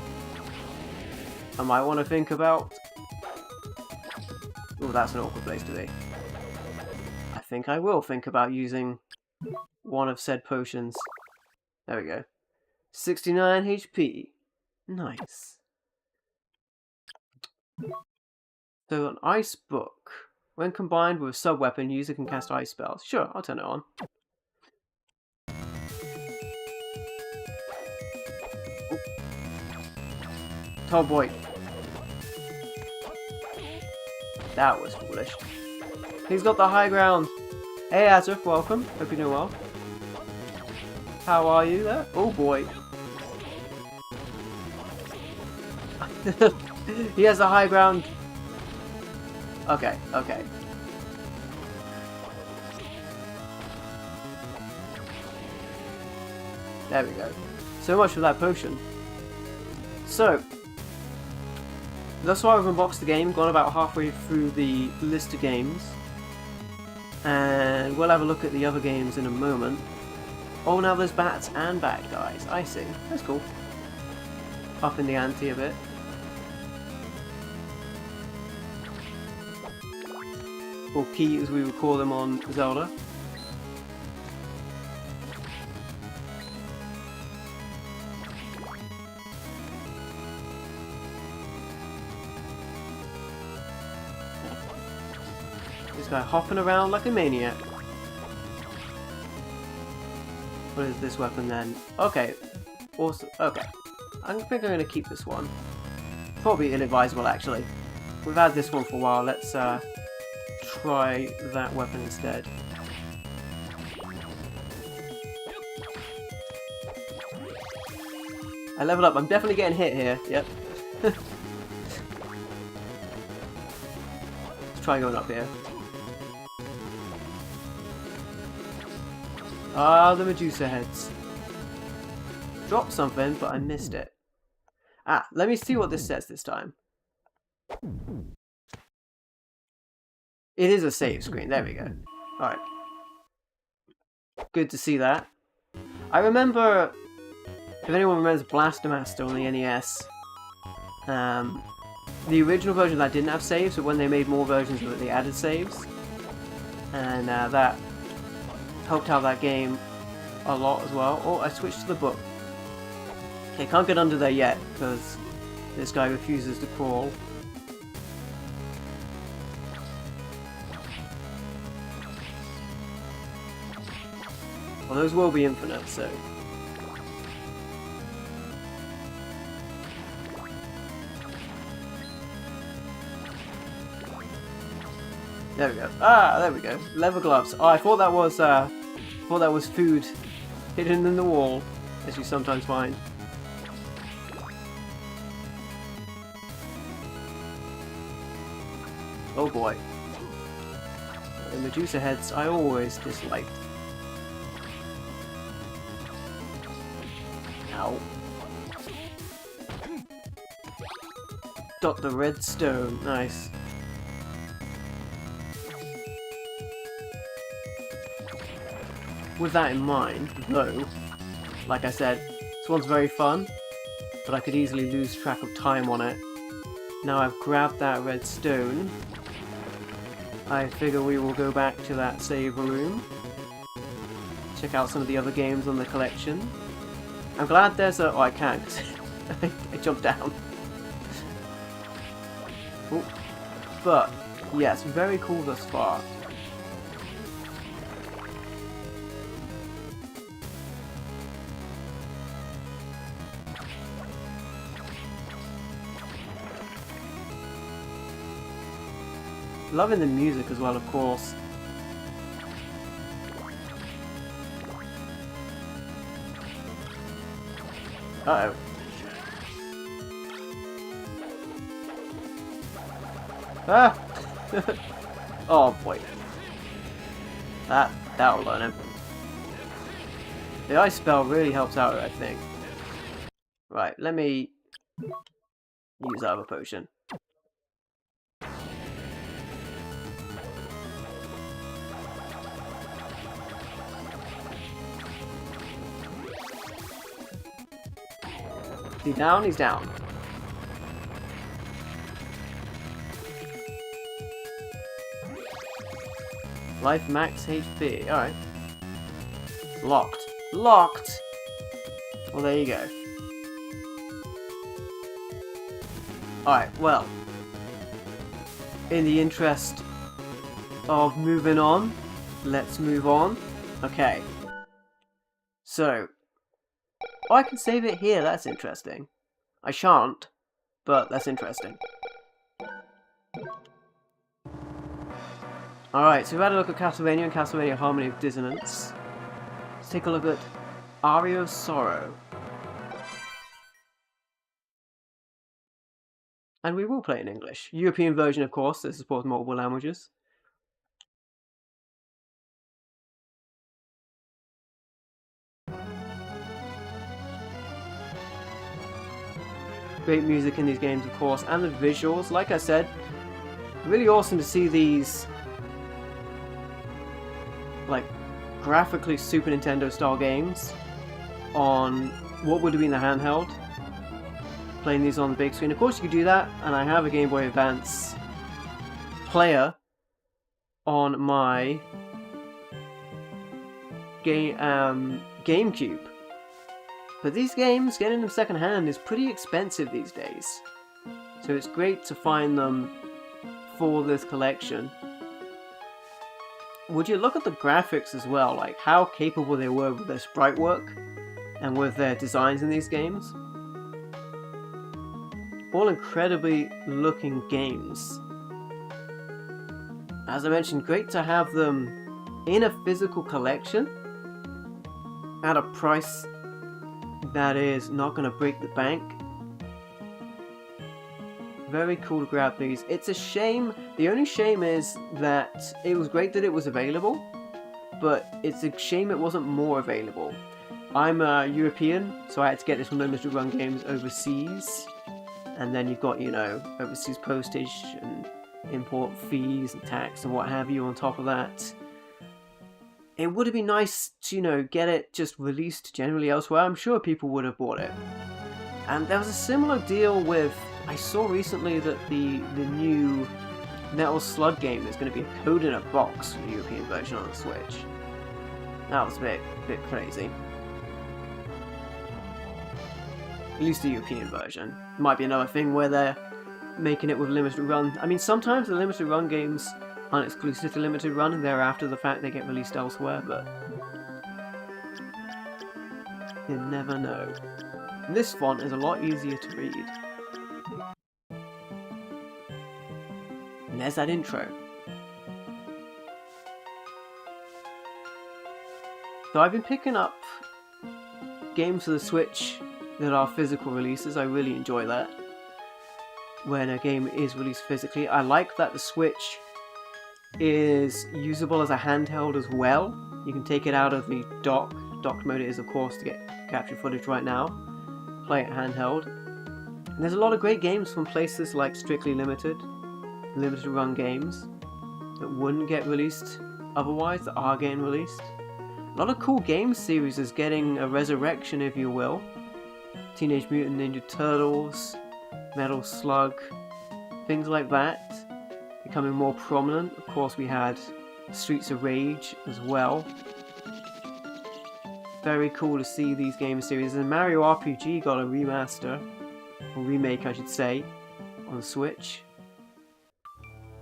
I might want to think about... Oh, that's an awkward place to be. I think I will think about using one of said potions. There we go. 69 HP. Nice. So an ice book. When combined with a sub-weapon, user can cast ice spells. Sure, I'll turn it on. Oh boy. That was foolish. He's got the high ground. Hey Azuf, welcome. Hope you're doing well. How are you there? Oh boy. He has the high ground. Okay, okay. There we go. So much for that potion. So, thus far I've unboxed the game, gone about halfway through the list of games. And we'll have a look at the other games in a moment. Oh, now there's bats and bad guys. I see. That's cool. Up in the ante a bit. Or Key as we would call them on Zelda. This guy hopping around like a maniac. What is this weapon then? Okay. Awesome. Okay. I think I'm going to keep this one. Probably inadvisable actually. We've had this one for a while. Let's try that weapon instead. I leveled up. I'm definitely getting hit here. Yep. Let's try going up here. Ah, the Medusa heads. Dropped something, but I missed it. Ah, let me see what this says this time. It is a save screen. There we go. Alright. Good to see that. I remember, if anyone remembers Blaster Master on the NES, the original version that didn't have saves, but when they made more versions of it, they added saves. And that helped out that game a lot as well. Oh, I switched to the book. Okay, can't get under there yet, because this guy refuses to crawl. Well, those will be infinite, so... There we go. Ah, there we go. Leather gloves. Oh, I thought that was food hidden in the wall, as you sometimes find. Oh boy. The Medusa heads I always disliked. Ow. Got the red stone. Nice. With that in mind, though, like I said, this one's very fun, but I could easily lose track of time on it. Now I've grabbed that red stone, I figure we will go back to that save room, check out some of the other games on the collection. I'm glad there's a... oh, I can't, I jumped down. Ooh. But, yes, very cool thus far. Loving the music as well, of course. Uh-oh. Ah! Oh boy. That'll learn him. The ice spell really helps out, I think. Right, let me use that other potion. Is he down? He's down. Life max HP. Alright. Locked. Locked! Well, there you go. Alright, well. In the interest of moving on, let's move on. Okay. So. Oh, I can save it here. That's interesting. I shan't, but that's interesting. Alright, so we've had a look at Castlevania and Castlevania Harmony of Dissonance. Let's take a look at Aria of Sorrow. And we will play in English. European version, of course, that supports multiple languages. Great music in these games, of course, and the visuals. Like I said, really awesome to see these, like, graphically Super Nintendo style games on what would have been the handheld. Playing these on the big screen. Of course you could do that, and I have a Game Boy Advance player on my GameCube. But these games, getting them secondhand is pretty expensive these days. So it's great to find them for this collection. Would you look at the graphics as well, like how capable they were with their sprite work and with their designs in these games? All incredibly looking games. As I mentioned, great to have them in a physical collection at a price that is not going to break the bank. Very cool to grab these. It's a shame, the only shame is that it was great that it was available, but it's a shame it wasn't more available. I'm a European, so I had to get this from limited run games overseas. And then you've got, you know, overseas postage and import fees and tax and what have you on top of that. It would have been nice to, you know, get it just released generally elsewhere. I'm sure people would have bought it. And there was a similar deal with, I saw recently that the new Metal Slug game is going to be a code in a box for the European version on the Switch. That was a bit crazy. At least the European version. Might be another thing where they're making it with limited run. I mean, sometimes the limited run games aren't exclusive to limited run, and they're after the fact they get released elsewhere, but you never know. And this font is a lot easier to read. And there's that intro. So I've been picking up games for the Switch that are physical releases. I really enjoy that. When a game is released physically. I like that the Switch is usable as a handheld as well. You can take it out of the dock. Docked mode it is, of course, to get capture footage right now. Play it handheld. And there's a lot of great games from places like Strictly Limited run games that wouldn't get released otherwise, that are getting released. A lot of cool game series is getting a resurrection, if you will. Teenage Mutant Ninja Turtles, Metal Slug, things like that, becoming more prominent. Of course, we had Streets of Rage as well. Very cool to see these game series. And Mario RPG got a remaster, or remake I should say, on the Switch.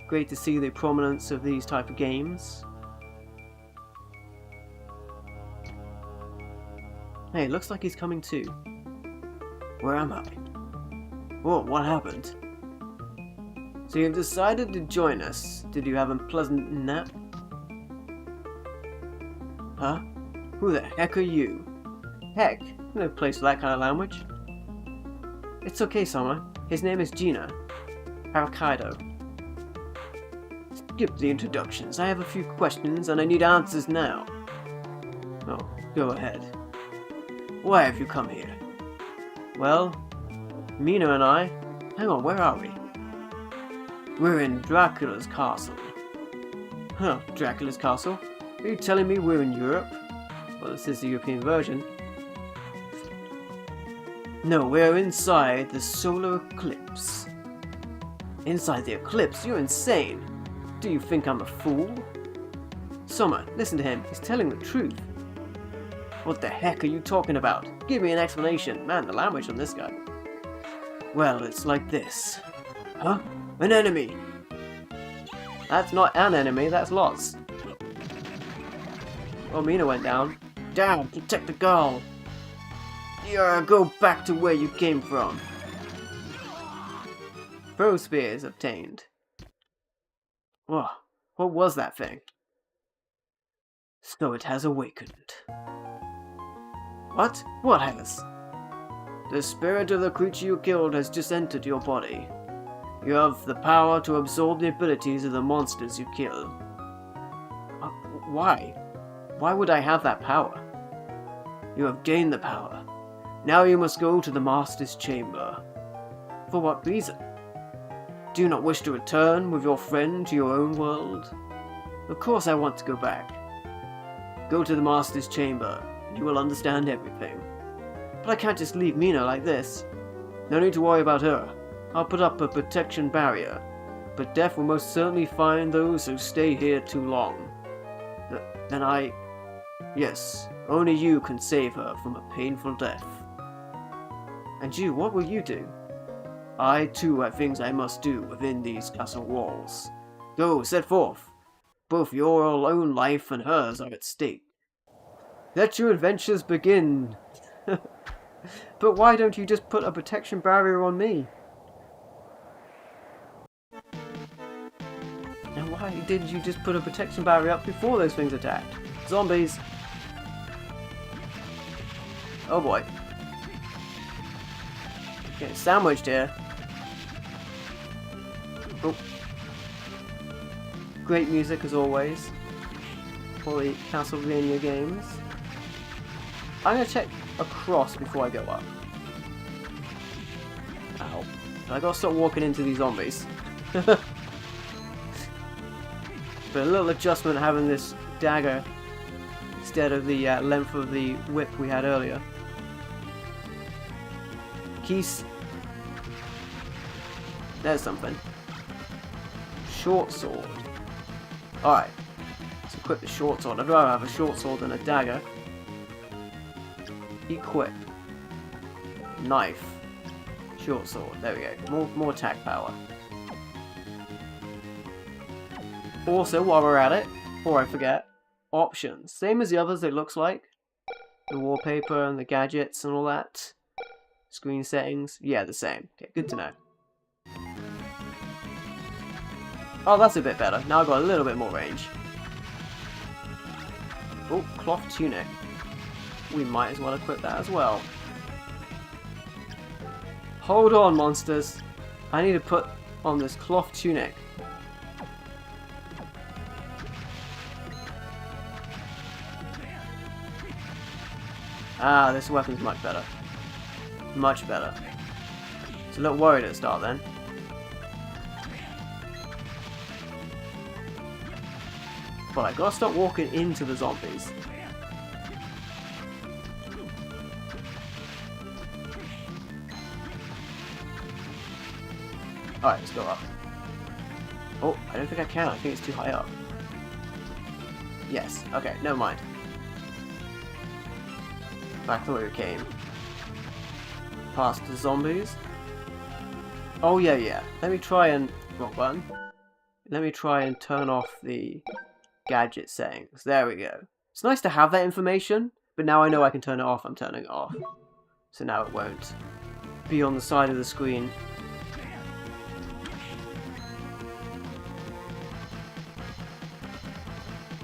Great to see the prominence of these type of games. Hey, it looks like he's coming too. Where am I? Whoa, what happened? So you've decided to join us. Did you have a pleasant nap? Huh? Who the heck are you? Heck, no place for that kind of language. It's okay, Summer. His name is Gina. Al-Kaido. Skip the introductions. I have a few questions and I need answers now. Oh, go ahead. Why have you come here? Well, Mina and I... Hang on, where are we? We're in Dracula's castle. Huh, Dracula's castle? Are you telling me we're in Europe? Well, this is the European version. No, we're inside the solar eclipse. Inside the eclipse? You're insane. Do you think I'm a fool? Summer, listen to him. He's telling the truth. What the heck are you talking about? Give me an explanation. Man, the language on this guy. Well, it's like this. Huh? An enemy! That's not an enemy, that's lots. Oh, Mina went down. Down! Protect the girl! Yeah, go back to where you came from. Throw spears obtained. Whoa, what was that thing? So it has awakened. What? What has? The spirit of the creature you killed has just entered your body. You have the power to absorb the abilities of the monsters you kill. Why? Why would I have that power? You have gained the power. Now you must go to the Master's Chamber. For what reason? Do you not wish to return with your friend to your own world? Of course I want to go back. Go to the Master's Chamber, and you will understand everything. But I can't just leave Mina like this. No need to worry about her. I'll put up a protection barrier, but death will most certainly find those who stay here too long. Then Yes, only you can save her from a painful death. And you, what will you do? I too have things I must do within these castle walls. Go, set forth. Both your own life and hers are at stake. Let your adventures begin. But why don't you just put a protection barrier on me? And why did you just put a protection barrier up before those things attacked? Zombies! Oh boy. Getting sandwiched here. Oh. Great music as always. For the Castlevania games. I'm gonna check across before I go up. Ow. I gotta stop walking into these zombies. But a little adjustment having this dagger instead of the length of the whip we had earlier. Keys. There's something. Short sword. Alright. Let's equip the short sword. I'd rather have a short sword than a dagger. Equip. Knife. Short sword. There we go. More attack power. Also, while we're at it, before I forget, options. Same as the others, it looks like. The wallpaper and the gadgets and all that. Screen settings. Yeah, the same. Okay, good to know. Oh, that's a bit better. Now I've got a little bit more range. Oh, cloth tunic. We might as well equip that as well. Hold on, monsters. I need to put on this cloth tunic. Ah, this weapon's much better. Much better. It's a little worried at the start then. But I gotta stop walking into the zombies. Alright, let's go up. Oh, I don't think I can. I think it's too high up. Yes. Okay, never mind. Back the way we came. Past the zombies. Oh, yeah. Let me try and... wrong button. Let me try and turn off the gadget settings. There we go. It's nice to have that information, but now I know I can turn it off. I'm turning it off. So now it won't be on the side of the screen.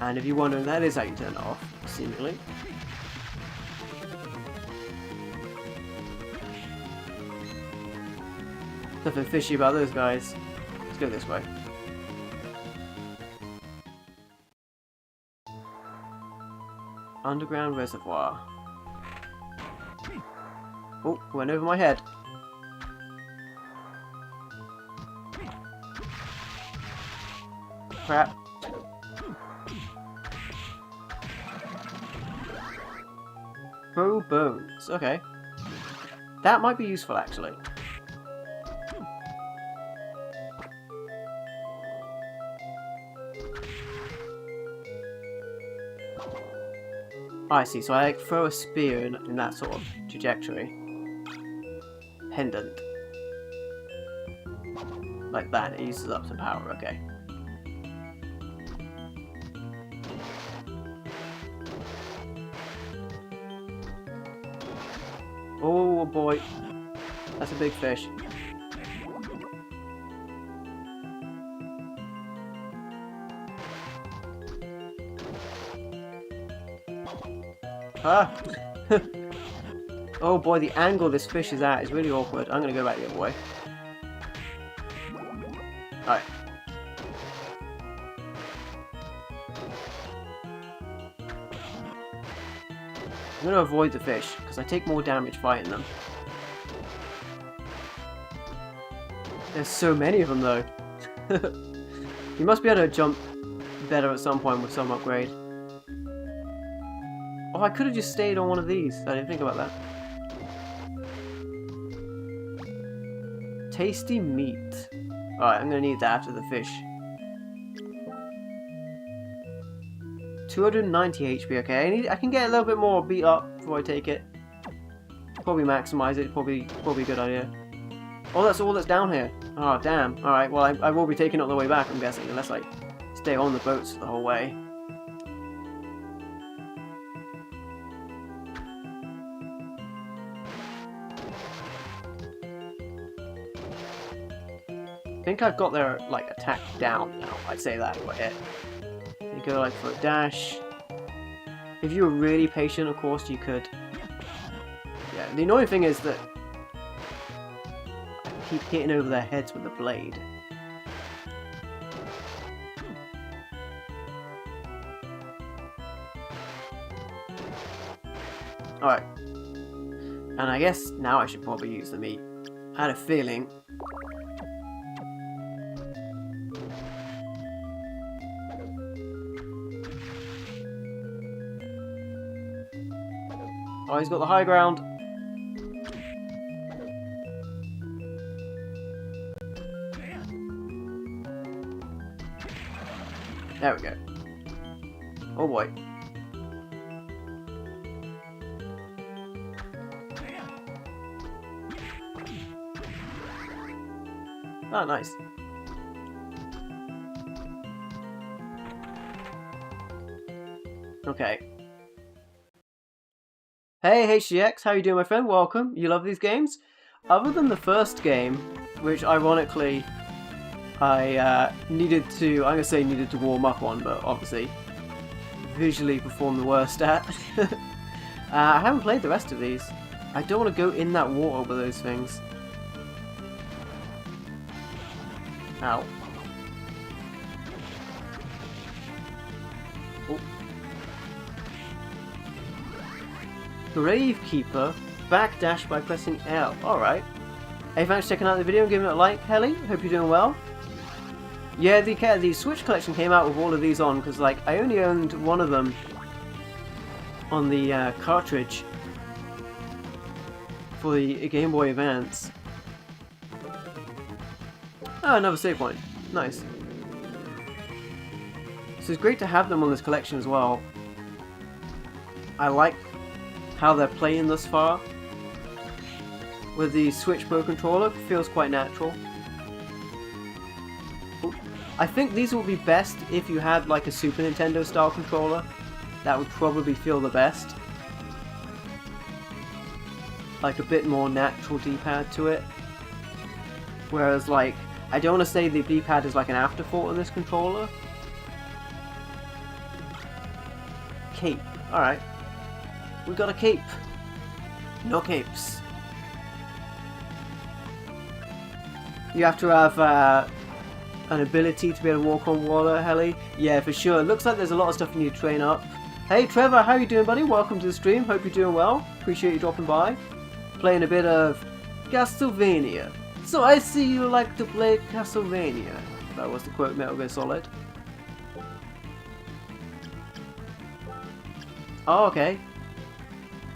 And if you're wondering, that is how you turn it off, seemingly. Nothing fishy about those guys. Let's go this way. Underground reservoir. Oh, went over my head. Crap. Throw bones. Okay. That might be useful, actually. I see, so I like throw a spear in that sort of trajectory. Pendant. Like that, it uses up some power, okay. Oh boy, that's a big fish. Ah! Oh boy, the angle this fish is at is really awkward. I'm gonna go back the other way. Alright. I'm gonna avoid the fish, because I take more damage fighting them. There's so many of them though. You must be able to jump better at some point with some upgrade. Oh, I could have just stayed on one of these. I didn't think about that. Tasty meat. Alright, I'm gonna need that after the fish. 290 HP, okay. I can get a little bit more beat up before I take it. Probably maximize it, probably a good idea. Oh, that's all that's down here. Oh, damn. Alright, well, I will be taking it on the way back, I'm guessing, unless I stay on the boats the whole way. I think I've got their, like, attack down now. I'd say that if I hit. You go, like, for a dash. If you were really patient, of course, you could. Yeah, the annoying thing is that I keep hitting over their heads with the blade. Alright. And I guess now I should probably use the meat. I had a feeling. Oh, he's got the high ground. There we go. Oh boy. Oh, nice. Okay. Hey HGX, how you doing my friend? Welcome. You love these games? Other than the first game, which ironically I needed to warm up on, but obviously visually performed the worst at. I haven't played the rest of these. I don't want to go in that water with those things. Ow. Oh. Gravekeeper backdash by pressing L. Alright. Hey, thanks for checking out the video and giving it a like, Helly. Hope you're doing well. Yeah, the Switch collection came out with all of these on because, like, I only owned one of them on the cartridge for the Game Boy Advance. Oh, another save point. Nice. So it's great to have them on this collection as well. I like how they're playing thus far. With the Switch Pro Controller, feels quite natural. I think these would be best if you had like a Super Nintendo style controller. That would probably feel the best. Like a bit more natural D-pad to it. Whereas like, I don't want to say the D-pad is like an afterthought on this controller. Cape. Alright. We got a cape. No capes. You have to have an ability to be able to walk on water, Helly. Yeah, for sure. Looks like there's a lot of stuff you need to train up. Hey Trevor, how you doing, buddy? Welcome to the stream. Hope you're doing well. Appreciate you dropping by. Playing a bit of Castlevania. So I see you like to play Castlevania. That was the quote Metal Gear Solid. Oh, okay.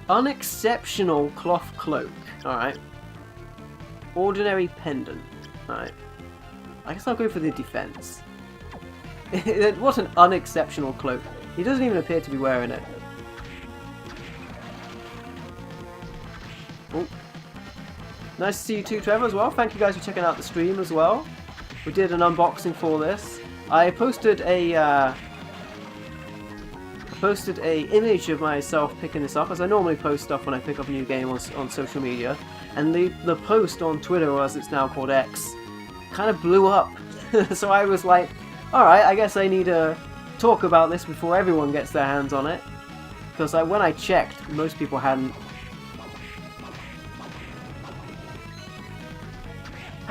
Unexceptional cloth cloak. Alright. Ordinary pendant. Alright. I guess I'll go for the defense. What an unexceptional cloak. He doesn't even appear to be wearing it. Oh. Nice to see you too, Trevor, as well. Thank you guys for checking out the stream as well. We did an unboxing for this. I posted a image of myself picking this up, as I normally post stuff when I pick up a new game on social media. And the post on Twitter, or as it's now called X, kind of blew up. So I was like, alright, I guess I need to talk about this before everyone gets their hands on it. Because when I checked, most people hadn't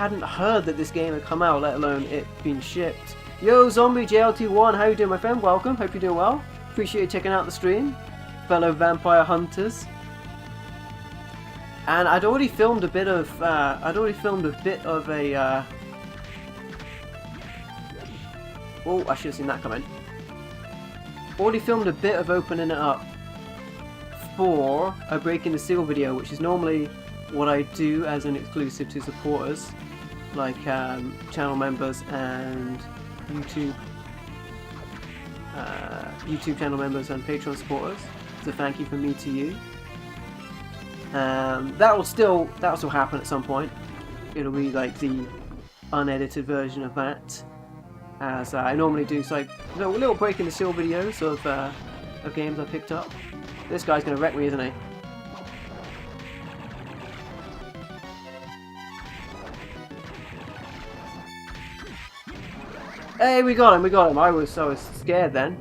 hadn't heard that this game had come out, let alone it being shipped. Yo, Zombie JLT1, how you doing, my friend? Welcome, hope you're doing well. Appreciate you checking out the stream, fellow vampire hunters. And I'd already filmed a bit of, oh, I should have seen that coming. Already filmed a bit of opening it up for a Breaking the Seal video, which is normally what I do as an exclusive to supporters, like channel members and YouTube channel members and Patreon supporters. So thank you from me to you. That will still happen at some point. It'll be like the unedited version of that, as I normally do. So like little Breaking the Seal videos of games I picked up. This guy's gonna wreck me, isn't he? Hey, we got him. I was scared then.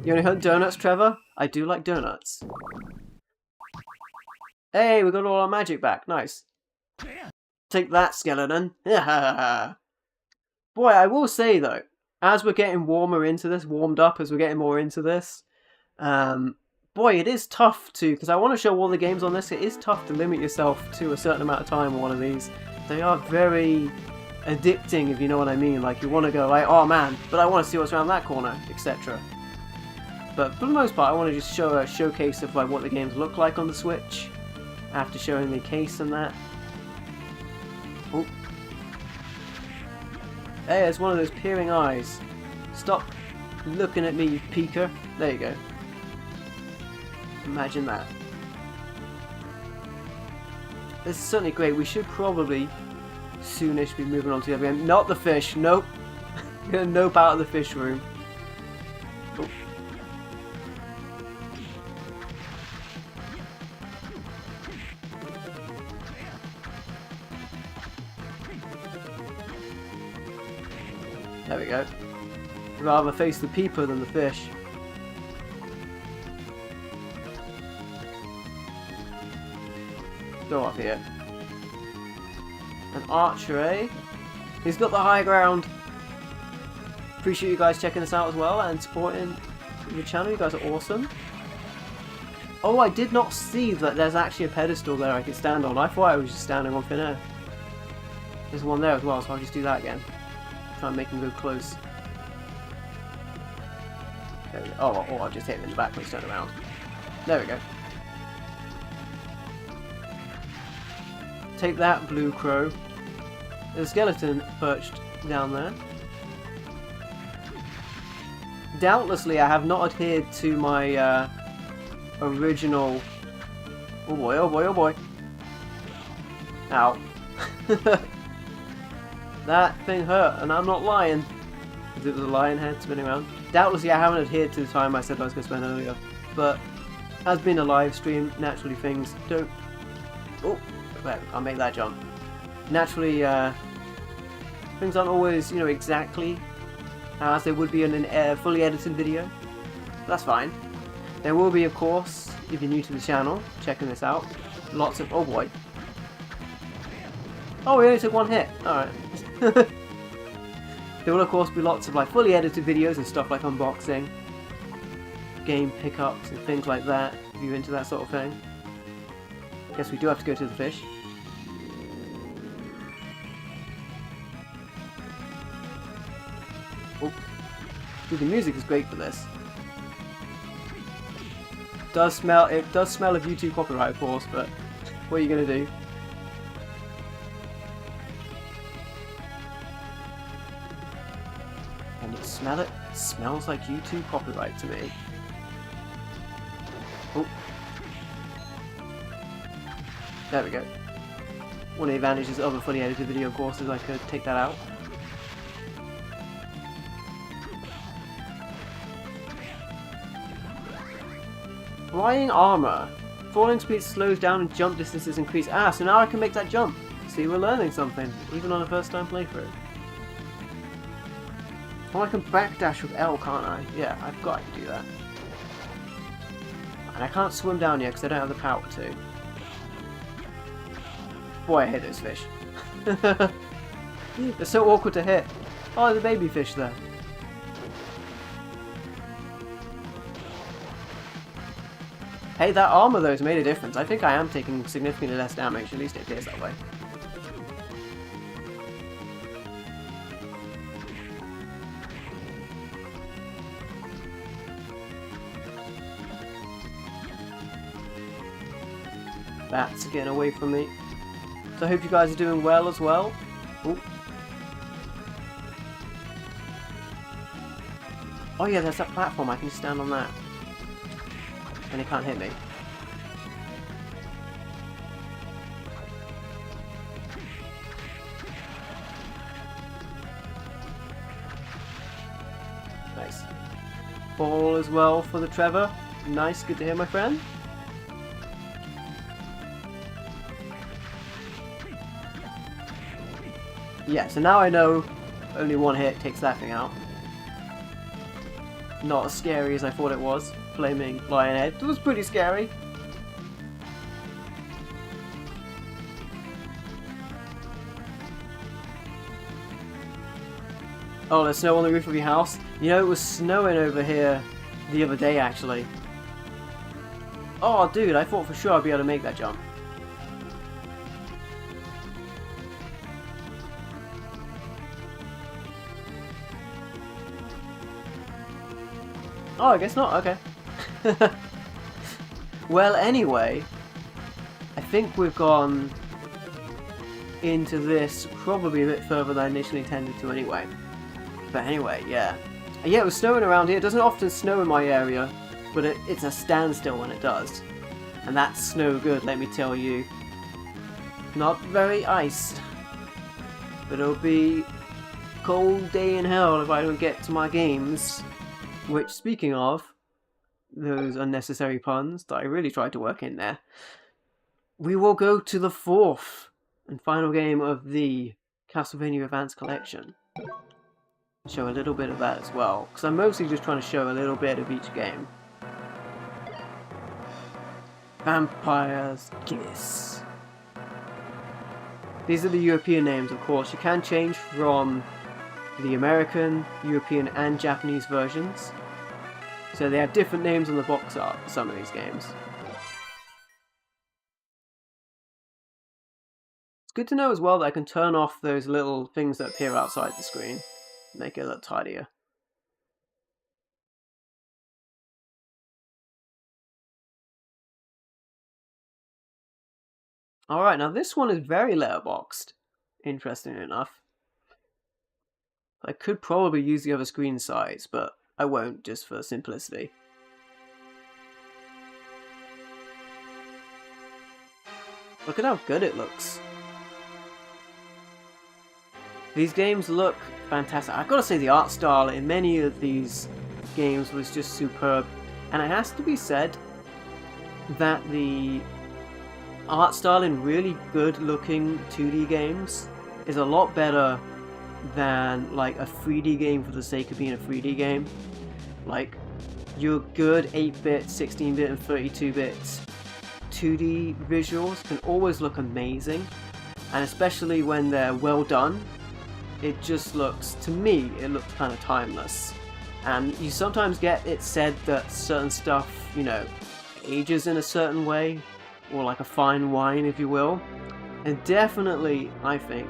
You only hunt donuts, Trevor? I do like donuts. Hey, we got all our magic back. Nice. Take that, skeleton. Boy, I will say though, as we're getting warmed up as we're getting more into this, boy, it is tough to, because I want to show all the games on this, it is tough to limit yourself to a certain amount of time on one of these. They are very addicting, if you know what I mean. Like, you want to go like, oh man, but I want to see what's around that corner, etc. But for the most part, I want to just show a showcase of like what the games look like on the Switch, after showing the case and that. Oh. Hey, it's one of those peering eyes. Stop looking at me, you peeker. There you go. Imagine that. This is certainly great. We should probably soonish be moving on to the other game. Not the fish. Nope. Gonna nope out of the fish room. Oh. There we go. Rather face the peeper than the fish. Go up here. An archer, eh? He's got the high ground. Appreciate you guys checking this out as well and supporting the channel. You guys are awesome. Oh, I did not see that there's actually a pedestal there I could stand on. I thought I was just standing on thin air. There's one there as well, so I'll just do that again. Try and make him go close. There we go. Oh, or I'll just hit him in the back when he's turned around. There we go. Take that, blue crow. There's a skeleton perched down there. Doubtlessly, I have not adhered to my original... Oh boy, oh boy, oh boy. Ow. That thing hurt, and I'm not lying. Because it was a lion head spinning around. Doubtlessly, I haven't adhered to the time I said I was going to spend earlier. But, as being a live stream, naturally things don't... Oh, well, I'll make that jump. Naturally, things aren't always, you know, exactly as they would be in a fully edited video. That's fine. There will be, of course, if you're new to the channel, checking this out, lots of... Oh boy. Oh, we only took one hit. Alright. There will, of course, be lots of like fully edited videos and stuff like unboxing, game pickups and things like that, if you're into that sort of thing. Guess we do have to go to the fish. Oh. Dude, the music is great for this. It does smell of YouTube copyright, of course, but what are you gonna do? Can you smell it? It smells like YouTube copyright to me. Oh. There we go. One of the advantages of a fully edited video, of course, is I could take that out. Flying armor. Falling speed slows down and jump distances increase. Ah, so now I can make that jump. See, we're learning something, even on a first time playthrough. Oh, I can backdash with L, can't I? Yeah, I've got to do that. And I can't swim down yet because I don't have the power to. Boy, I hate those fish. They're so awkward to hit. Oh, the baby fish there. Hey, that armor though has made a difference. I think I am taking significantly less damage, at least it appears that way. Bats are getting away from me. So I hope you guys are doing well as well. Ooh. Oh yeah, there's that platform, I can stand on that. And it can't hit me. Nice. Ball as well for the Trevor. Nice, good to hear, my friend. Yeah, so now I know only one hit takes that thing out. Not as scary as I thought it was. Flaming lion head. It was pretty scary. Oh, there's snow on the roof of your house? You know, it was snowing over here the other day, actually. Oh, dude, I thought for sure I'd be able to make that jump. Oh, I guess not. Okay. Well, anyway, I think we've gone into this probably a bit further than I initially intended to anyway. But anyway, yeah. Yeah, it was snowing around here. It doesn't often snow in my area, but it's a standstill when it does. And that's snow good, let me tell you. Not very iced. But it'll be a cold day in hell if I don't get to my games. Which, speaking of, those unnecessary puns that I really tried to work in there, we will go to the fourth and final game of the Castlevania Advance Collection. Show a little bit of that as well, because I'm mostly just trying to show a little bit of each game. Vampire's Kiss. These are the European names, of course. You can change from the American, European and Japanese versions. So they have different names on the box art for some of these games. It's good to know as well that I can turn off those little things that appear outside the screen. Make it a little tidier. Alright, now this one is very letterboxed, interestingly enough. I could probably use the other screen size, but I won't, just for simplicity. Look at how good it looks. These games look fantastic. I've got to say the art style in many of these games was just superb. And it has to be said that the art style in really good looking 2D games is a lot better than like a 3D game for the sake of being a 3D game. Like, your good 8-bit, 16-bit and 32-bit 2D visuals can always look amazing, and especially when they're well done, it just looks, to me, it looks kind of timeless. And you sometimes get it said that certain stuff, you know, ages in a certain way, or like a fine wine, if you will. And definitely, I think,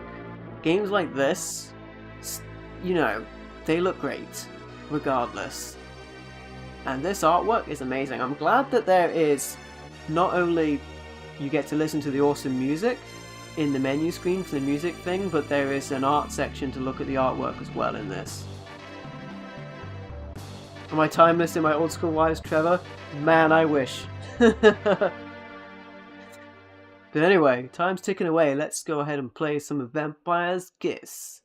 games like this, you know, they look great, regardless. And this artwork is amazing. I'm glad that there is, not only you get to listen to the awesome music in the menu screen for the music thing, but there is an art section to look at the artwork as well in this. Am I timeless in my old school wise, Trevor? Man, I wish. But anyway, time's ticking away. Let's go ahead and play some of Vampire's Kiss.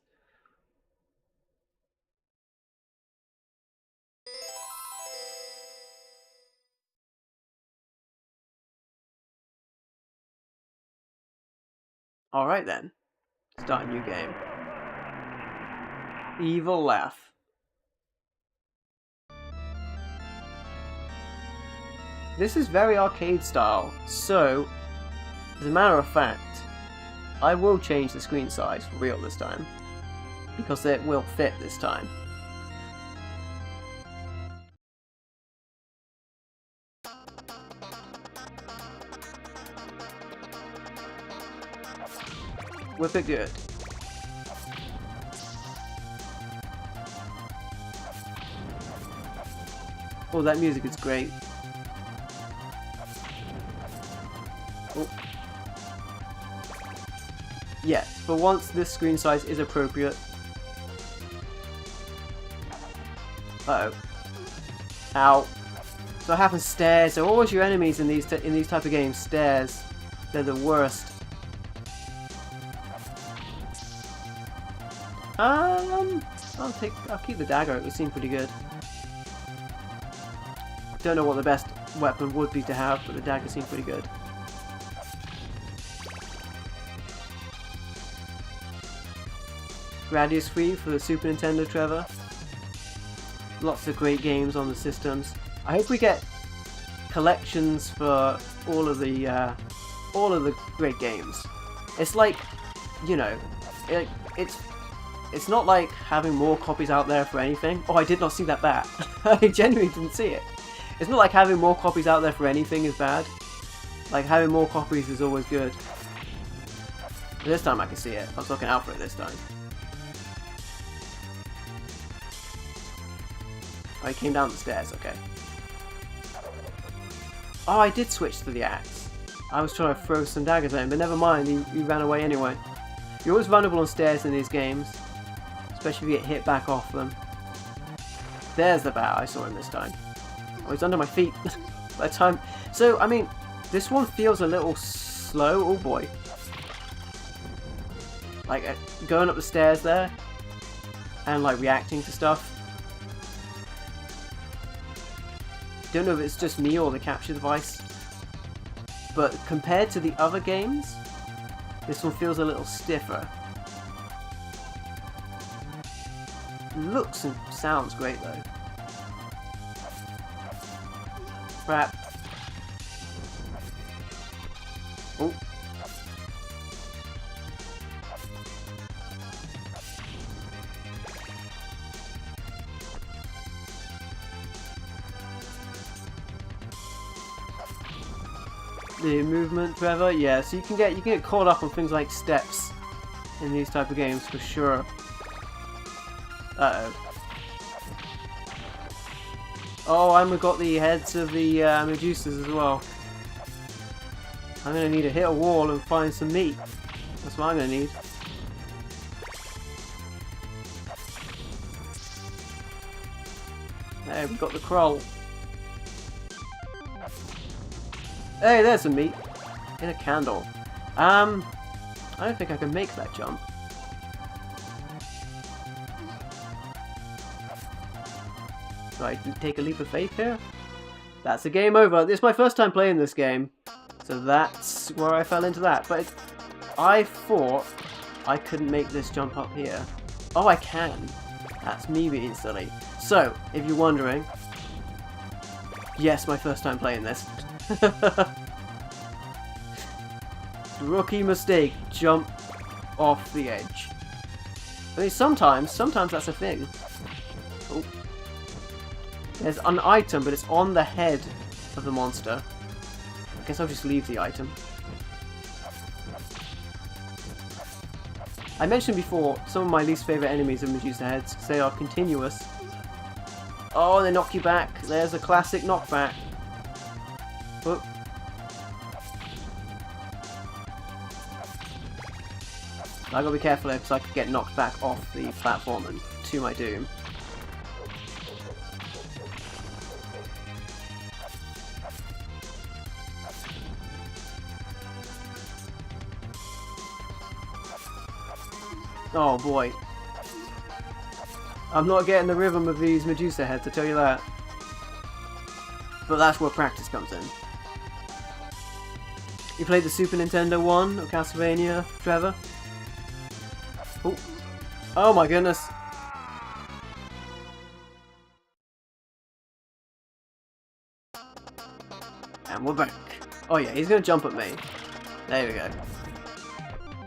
Alright then. Start a new game. Evil Laugh. This is very arcade style, so, as a matter of fact, I will change the screen size for real this time, because it will fit this time. Whip it good. Oh, that music is great. Oh. Yes, for once this screen size is appropriate. Uh-oh. Ow. So what happens? Stairs. They're always your enemies in these type of games. Stairs. They're the worst. I'll keep the dagger. It would seem pretty good. Don't know what the best weapon would be to have, but the dagger seems pretty good. Gradius Free for the Super Nintendo, Trevor. Lots of great games on the systems. I hope we get collections for all of the great games. It's like, you know, it's not like having more copies out there for anything. Oh, I did not see that bat. I genuinely didn't see it. It's not like having more copies out there for anything is bad. Like, having more copies is always good. This time I can see it. I was looking out for it this time. Oh, he came down the stairs, okay. Oh, I did switch to the axe. I was trying to throw some daggers at him, but never mind, he ran away anyway. You're always vulnerable on stairs in these games, especially if you get hit back off them. There's the bat, I saw him this time. Oh, he's under my feet by the time. So, I mean, this one feels a little slow. Oh boy. Like, going up the stairs there, and like reacting to stuff. Don't know if it's just me or the capture device, but compared to the other games, this one feels a little stiffer. Looks and sounds great though. Crap. Oh. The movement, Trevor, yeah. So you can get caught up on things like steps in these type of games for sure. Uh-oh. Oh, and we've got the heads of the Medusas as well. I'm gonna need to hit a wall and find some meat. That's what I'm gonna need. There, we've got the crawl. Hey, there's some meat. In a candle. I don't think I can make that jump. Do I take a leap of faith here? That's a game over. This is my first time playing this game. So that's where I fell into that. But I thought I couldn't make this jump up here. Oh, I can. That's me being silly. So, if you're wondering, yes, my first time playing this. Rookie mistake. Jump off the edge. I mean, sometimes that's a thing. Oh. There's an item, but it's on the head of the monster. I guess I'll just leave the item. I mentioned before, some of my least favourite enemies are Medusa heads, because they are continuous. Oh, they knock you back. There's a classic knockback. Oh. I gotta be careful here, because I could get knocked back off the platform and to my doom. Oh boy. I'm not getting the rhythm of these Medusa heads, I tell you that. But that's where practice comes in. You played the Super Nintendo one of Castlevania, Trevor? Oh. Oh my goodness. And we're back. Oh yeah, he's gonna jump at me. There we go.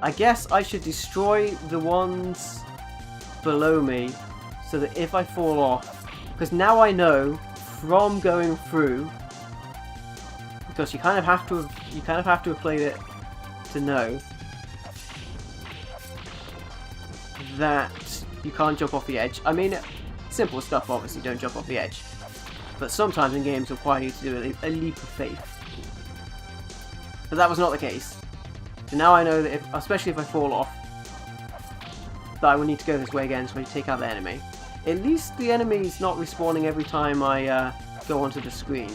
I guess I should destroy the ones below me so that if I fall off, because now I know from going through, because you kind of have to have played it to know that you can't jump off the edge. I mean, simple stuff, obviously, don't jump off the edge. But sometimes in games require you to do a leap of faith. But that was not the case. So now I know that, especially if I fall off, that I will need to go this way again so I take out the enemy. At least the enemy's not respawning every time I go onto the screen.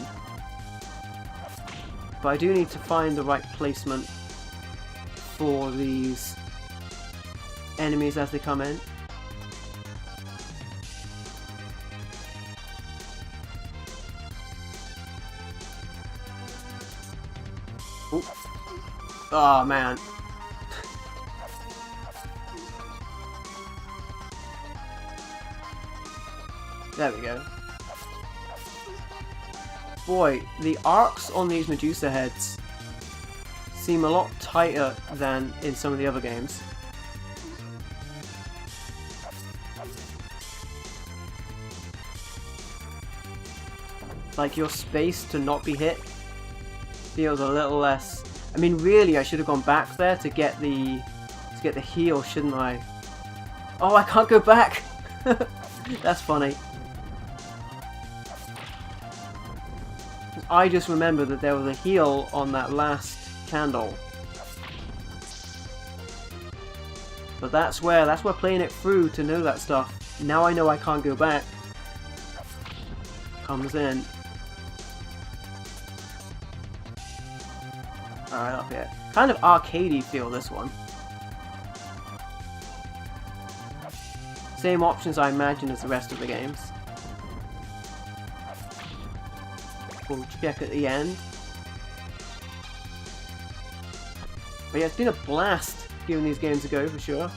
But I do need to find the right placement for these enemies as they come in. Ooh. Oh man. There we go. Boy, the arcs on these Medusa heads seem a lot tighter than in some of the other games. Like, your space to not be hit feels a little less. I mean, really, I should have gone back there to get the heal, shouldn't I? Oh, I can't go back. That's funny. I just remembered that there was a heal on that last candle. But that's where playing it through to know that stuff. Now I know I can't go back. Comes in. Alright, up here. Kind of arcadey feel, this one. Same options I imagine as the rest of the games. We'll check at the end. But yeah, it's been a blast giving these games a go, for sure.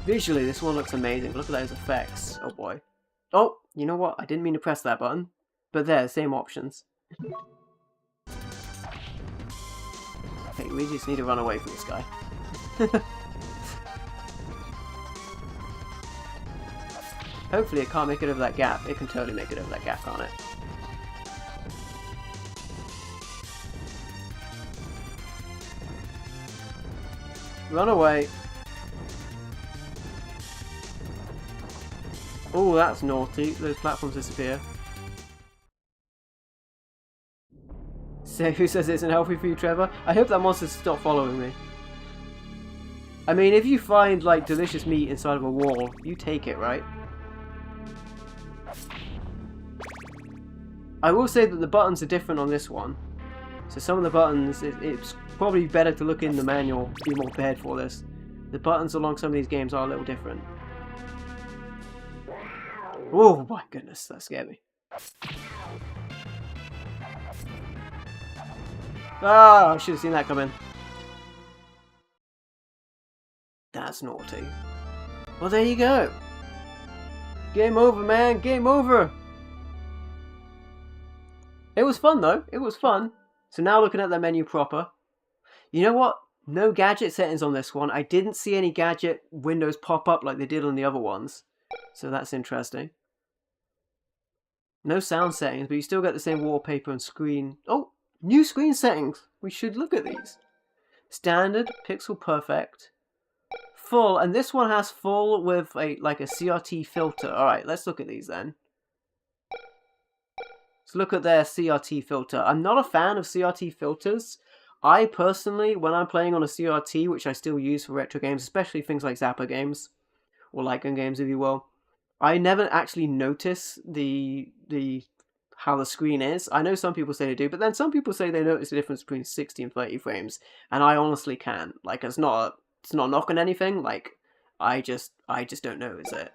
Visually, this one looks amazing. Look at those effects. Oh boy. Oh, you know what? I didn't mean to press that button. But there, same options. Okay, we just need to run away from this guy. Hopefully it can't make it over that gap. It can totally make it over that gap, can't it? Run away. Oh, that's naughty. Those platforms disappear. So who says it isn't healthy for you, Trevor? I hope that monster's stopped following me. I mean, if you find, like, delicious meat inside of a wall, you take it, right? I will say that the buttons are different on this one. So some of the buttons, it's probably better to look in the manual, be more prepared for this. The buttons along some of these games are a little different. Oh my goodness, that scared me. Ah, I should have seen that coming. That's naughty. Well, there you go. Game over, man. Game over. It was fun, though. It was fun. So now looking at the menu proper. You know what? No gadget settings on this one. I didn't see any gadget windows pop up like they did on the other ones. So that's interesting. No sound settings, but you still get the same wallpaper and screen. Oh, new screen settings. We should look at these. Standard, pixel perfect, full, and this one has full with a CRT filter. All right, let's look at these then. Let's look at their CRT filter. I'm not a fan of CRT filters. I personally, when I'm playing on a CRT, which I still use for retro games, especially things like Zapper games, or light gun games if you will, I never actually notice how the screen is. I know some people say they do, but then some people say they notice the difference between 60 and 30 frames, and I honestly can't. Like, it's not knocking anything. Like, I just don't know, is it?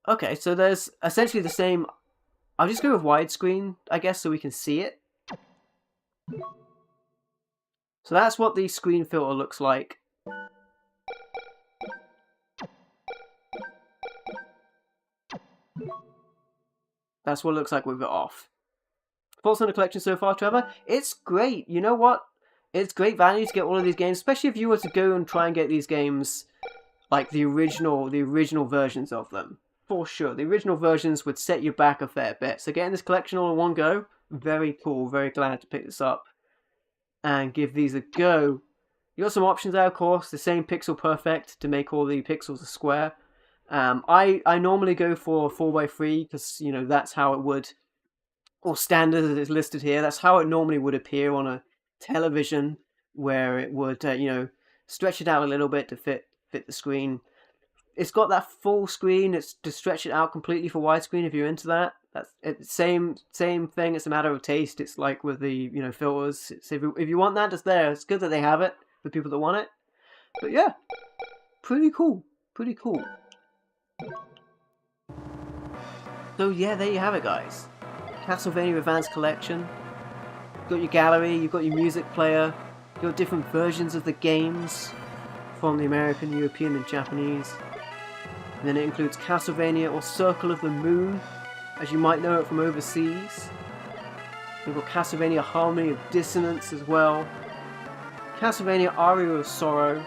Okay, so there's essentially the same. I'll just go with widescreen, I guess, so we can see it. So that's what the screen filter looks like. That's what it looks like with it off. thoughts on the collection so far, Trevor? It's great. You know what? It's great value to get all of these games, especially if you were to go and try and get these games like the original versions of them. For sure, the original versions would set you back a fair bit. So getting this collection all in one go, very cool. Very glad to pick this up and give these a go. You got some options there, of course. The same pixel perfect to make all the pixels a square. I normally go for 4x3 because that's how it would, or standard as it's listed here. That's how it normally would appear on a television, where it would stretch it out a little bit to fit the screen. It's got that full screen. It's to stretch it out completely for widescreen if you're into that. That's it, same thing. It's a matter of taste. It's like with the filters. It's, if you want that, it's there. It's good that they have it for people that want it. But yeah, pretty cool. Pretty cool. So yeah, there you have it, guys. Castlevania Advanced Collection. You've got your gallery. You've got your music player. You've got different versions of the games from the American, European, and Japanese. And then it includes Castlevania or Circle of the Moon, as you might know it from overseas. We've got Castlevania Harmony of Dissonance as well. Castlevania Aria of Sorrow.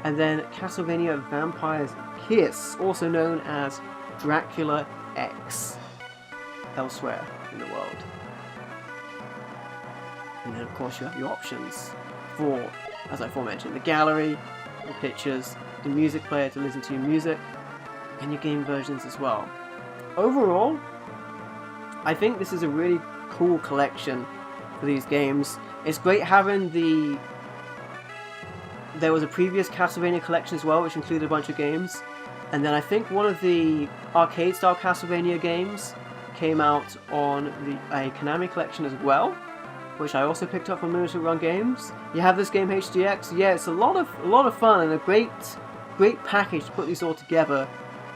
And then Castlevania Vampire's Kiss, also known as Dracula X, elsewhere in the world. And then of course you have your options for, as I aforementioned, the gallery, the pictures, the music player to listen to your music, and your game versions as well. Overall, I think this is a really cool collection for these games. It's great having there was a previous Castlevania collection as well, which included a bunch of games. And then I think one of the arcade-style Castlevania games came out on a Konami collection as well, which I also picked up from Limited Run Games. You have this game HDX. Yeah, it's a lot of fun and a great package to put these all together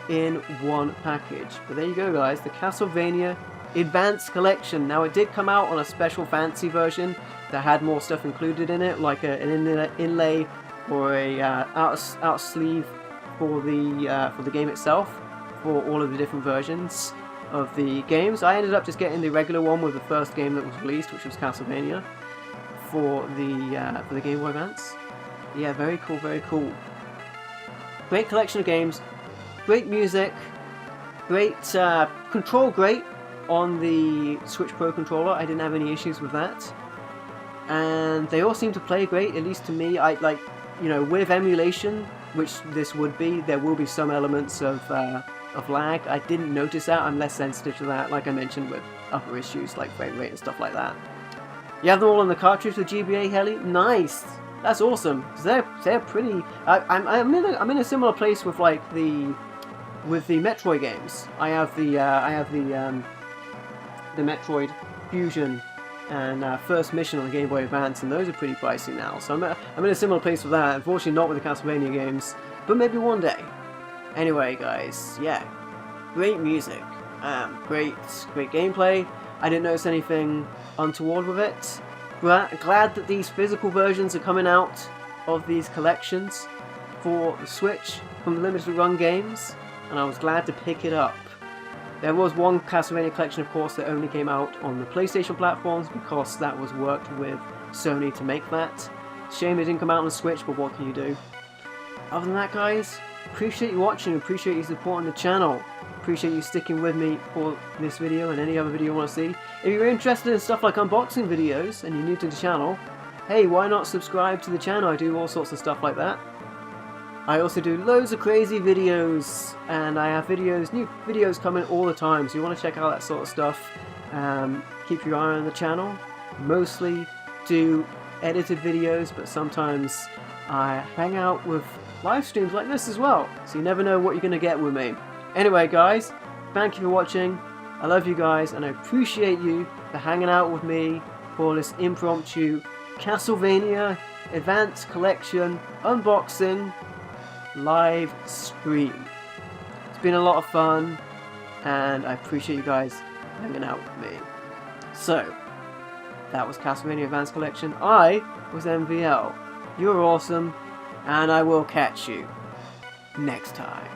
in one package. But there you go, guys, the Castlevania Advanced Collection. Now, it did come out on a special fancy version that had more stuff included in it, like an inlay or a outer sleeve for the game itself, for all of the different versions of the games. I ended up just getting the regular one with the first game that was released, which was Castlevania, for the Game Boy Advance. Yeah, very cool, very cool. Great collection of games, great music, great control, great on the Switch Pro controller. I didn't have any issues with that, and they all seem to play great, at least to me. I like, with emulation, which this would be, there will be some elements of lag. I didn't notice that. I'm less sensitive to that, like I mentioned, with other issues like frame rate and stuff like that. You have them all on the cartridge, the GBA Heli. Nice. That's awesome. They're pretty. I'm in a similar place with like the Metroid games. I have the Metroid Fusion and First Mission on the Game Boy Advance, and those are pretty pricey now. So I'm in a similar place with that. Unfortunately, not with the Castlevania games, but maybe one day. Anyway, guys, yeah, great music, great gameplay. I didn't notice anything untoward with it. Glad that these physical versions are coming out of these collections for the Switch from the Limited Run Games, and I was glad to pick it up. There was one Castlevania collection, of course, that only came out on the PlayStation platforms because that was worked with Sony to make that. Shame it didn't come out on the Switch, but what can you do? Other than that, guys, appreciate you watching, appreciate you supporting the channel, appreciate you sticking with me for this video and any other video you want to see. If you're interested in stuff like unboxing videos and you're new to the channel, hey, why not subscribe to the channel? I do all sorts of stuff like that. I also do loads of crazy videos, and I have new videos coming all the time, so you want to check out that sort of stuff. Keep your eye on the channel. Mostly do edited videos, but sometimes I hang out with live streams like this as well, so you never know what you're going to get with me. Anyway, guys, thank you for watching. I love you guys, and I appreciate you for hanging out with me for this impromptu Castlevania Advanced Collection unboxing live stream. It's been a lot of fun, and I appreciate you guys hanging out with me. So, that was Castlevania Advanced Collection. I was MVL. You're awesome, and I will catch you next time.